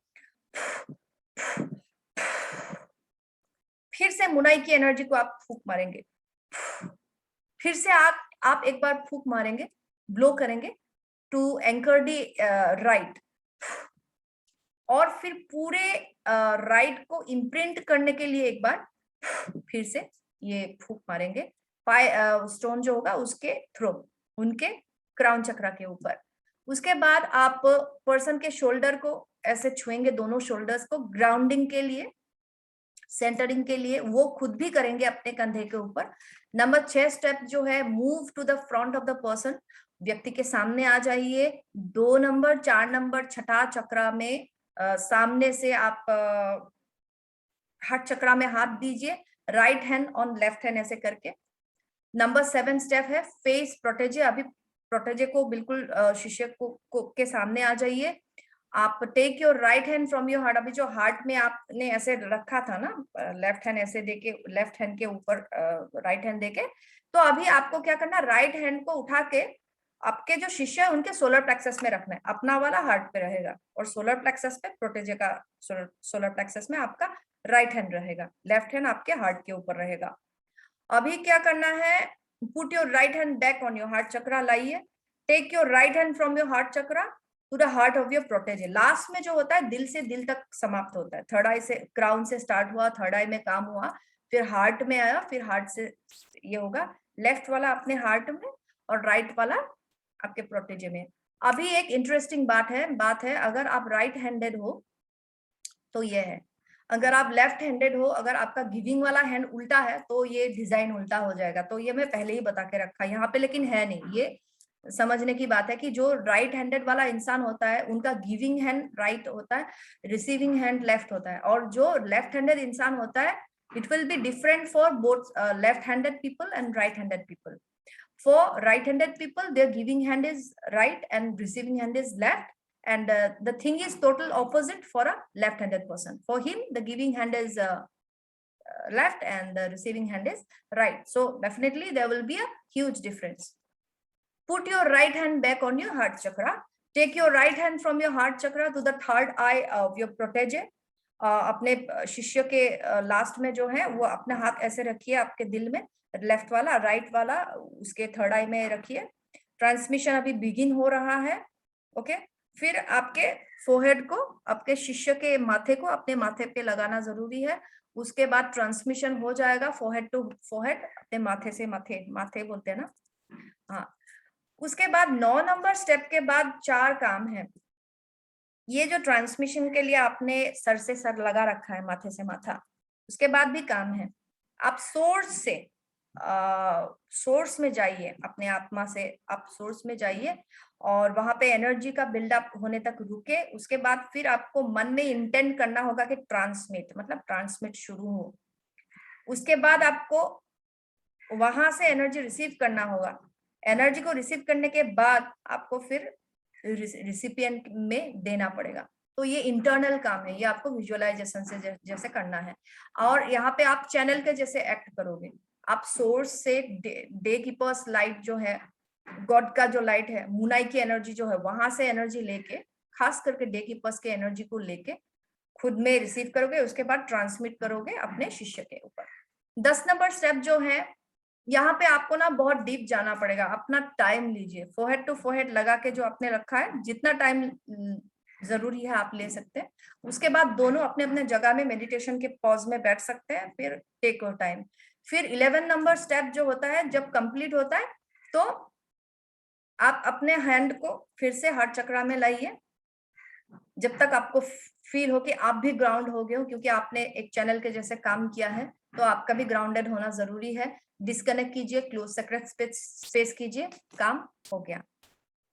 फिर से मुनाई की एनर्जी को आप फूंक मारेंगे. फिर से आप एक बार फूंक मारेंगे, ब्लो करेंगे टू एंकर दी राइट. और फिर पूरे राइट को इम्प्रिंट करने के लिए एक बार फिर से ये फूंक मारेंगे पाई स्टोन जो होगा उसके थ्रू, उनके क्राउन चक्रा के ऊपर. उसके बाद आप पर्सन के शोल्डर को ऐसे छुएंगे, दोनों शोल्डर्स को ग्राउंडिंग के लिए, सेंटरिंग के लिए. वो खुद भी करेंगे अपने कंधे के ऊपर. नंबर 6 स्टेप जो है, move to the front of the person. व्यक्ति के सामने आ जाइए. 2 नंबर, 4 नंबर, छठा चक्रा में सामने से आप हार्ट चक्रा में हाथ दीजिए, right hand on left hand ऐसे करके. नंबर 7 स्टेप है फेस प्रोटेजे. अभी प्रोटेजे को बिल्कुल शिष्य को के सामने आ जाइए. आप take your right hand from your heart. अभी जो हार्ट में आपने ऐसे रखा था ना, लेफ्ट हैंड ऐसे देके, लेफ्ट हैंड के ऊपर राइट हैंड देके, तो अभी आपको क्या करना, राइट हैंड को उठा के आपके जो शिष्य है उनके सोलर प्लेक्सस में रखना है. अपना वाला हार्ट पे रहेगा और सोलर प्लेक्सस पे प्रोटेजे का सोलर प्लेक्सस में आपका राइट हैंड रहेगा, लेफ्ट हैंड आपके हार्ट के ऊपर रहेगा. अभी क्या करना है, put your right hand back on your heart chakra. लाइए, take your right hand from your heart chakra to the heart of your protege. Last में जो होता है दिल से दिल तक समाप्त होता है. थर्ड आई से, क्राउन से स्टार्ट हुआ, थर्ड आई में काम हुआ, फिर हार्ट में आया, फिर हार्ट से ये होगा. लेफ्ट वाला अपने हार्ट में और राइट वाला आपके प्रोटेजे में. अभी एक इंटरेस्टिंग बात है अगर आप राइट हैंडेड हो तो ये है, अगर आप लेफ्ट हैंडेड हो, अगर आपका गिविंग वाला हैंड उल्टा है तो ये डिजाइन उल्टा हो जाएगा. तो ये मैं पहले ही बता के रखा यहाँ पे, लेकिन है नहीं. ये समझने की बात है कि जो राइट हैंडेड वाला इंसान होता है उनका गिविंग हैंड राइट होता है, रिसीविंग हैंड लेफ्ट होता है. और जो लेफ्ट हैंडेड इंसान होता है, it will be different for both left handed people and right handed people. For right-handed people, their giving hand is right and receiving hand is left, and the thing is total opposite for a left-handed person. For him, the giving hand is left and the receiving hand is right. So definitely there will be a huge difference. Put your right hand back on your heart chakra. Take your right hand from your heart chakra to the third eye of your protege. अपने शिष्य के लास्ट में जो है वो अपना हाथ ऐसे रखिए आपके दिल में, लेफ्ट वाला, राइट वाला उसके थर्ड आई में रखिए. ट्रांसमिशन अभी बिगिन हो रहा है. ओके, फिर आपके फोरहेड को, आपके शिष्य के माथे को अपने माथे पे लगाना जरूरी है. उसके बाद ट्रांसमिशन हो जाएगा फोरहेड टू फोरहेड, अपने माथे से माथे, माथे बोलते हैं ना. हाँ, उसके बाद 9 नंबर स्टेप के बाद 4 काम है. ये जो ट्रांसमिशन के लिए आपने सर से सर लगा रखा है, माथे से माथा, उसके बाद भी काम है. आप सोर्स से सोर्स में जाइए, अपने आत्मा से आप सोर्स में जाइए और वहां पे एनर्जी का बिल्डअप होने तक रुके. उसके बाद फिर आपको मन में इंटेंट करना होगा कि ट्रांसमिट, मतलब ट्रांसमिट शुरू हो. उसके बाद आपको वहां से एनर्जी रिसीव करना होगा. एनर्जी को रिसीव करने के बाद आपको फिर रिसिपिएंट में देना पड़ेगा. तो ये इंटरनल काम है, ये आपको विजुअलाइजेशन से जैसे करना है. और यहाँ पे आप चैनल के जैसे एक्ट करोगे. आप सोर्स से डे कीपर्स लाइट जो है, गॉड का जो लाइट है, मुनाई की एनर्जी जो है, वहां से एनर्जी लेके, खास करके डे कीपर्स के एनर्जी को लेके खुद में रिसीव करोगे. उसके बाद ट्रांसमिट करोगे अपने शिष्य के ऊपर. 10 नंबर स्टेप जो है, यहाँ पे आपको ना बहुत डीप जाना पड़ेगा. अपना टाइम लीजिए, फोरहेड टू फोरहेड लगा के जो आपने रखा है, जितना टाइम जरूरी है आप ले सकते हैं. उसके बाद दोनों अपने अपने जगह में मेडिटेशन के पॉज में बैठ सकते हैं. फिर टेक योर टाइम. फिर 11 नंबर स्टेप जो होता है, जब कंप्लीट होता है तो आप अपने हैंड को फिर से हार्ट चक्रा में लाइए, जब तक आपको फील हो कि आप भी ग्राउंड हो गए हो, क्योंकि आपने एक चैनल के जैसे काम किया है, तो आपका भी ग्राउंडेड होना जरूरी है. डिस्कनेक्ट कीजिए, क्लोज सेक्रेट स्पेस कीजिए, काम हो गया.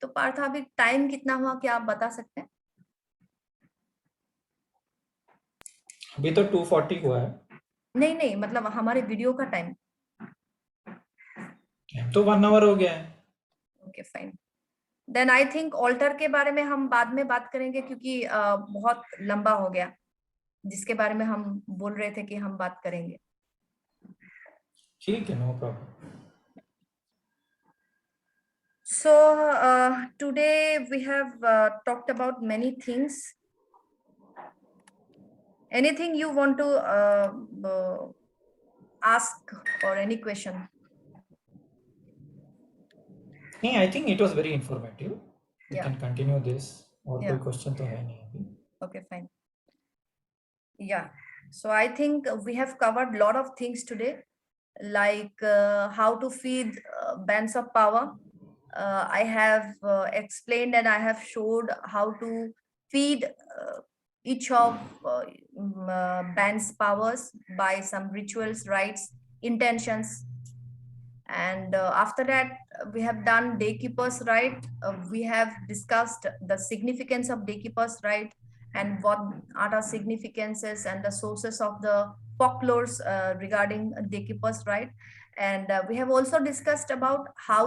तो पार्थ, अभी टाइम कितना हुआ, क्या आप बता सकते हैं? अभी तो 2:40 हुआ है. नहीं नहीं, मतलब हमारे वीडियो का टाइम. तो 1 आवर हो गया है. Okay fine. Then I think altar के बारे में हम बाद में बात करेंगे, क्योंकि बहुत लंबा हो गया, जिसके बारे में हम बोल रहे थे कि हम बात करेंगे. ठीक है, no problem. So today we have talked about many things. Anything you want to ask or any question? नहीं, I think it was very informative. We Yeah. can continue this. और Yeah. कोई क्वेश्चन तो है नहीं अभी. Okay, fine. Yeah. So I think we have covered a lot of things today, like how to feed bands of power. I have explained and I have showed how to feed each of band's powers by some rituals, rites, intentions. And after that, we have done Daykeeper's Rite. We have discussed the significance of Daykeeper's Rite and what are the significances and the sources of the folklores regarding Daykeeper's Rite. And we have also discussed about how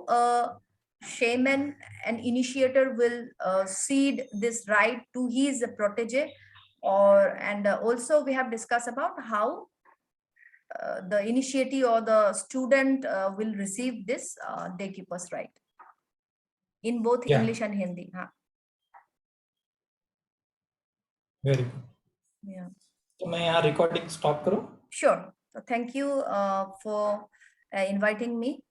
a shaman and initiator will seed this rite to his protege, and also we have discussed about how the initiatee or the student will receive this Daykeeper's Rite in both English and Hindi. Very good. Yeah. तो मैं यहाँ रिकॉर्डिंग स्टॉप करूँ? Sure. So thank you for inviting me.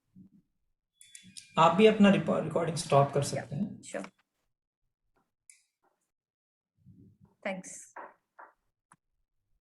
आप भी अपना रिकॉर्डिंग स्टॉप कर सकते हैं. Sure. Thanks.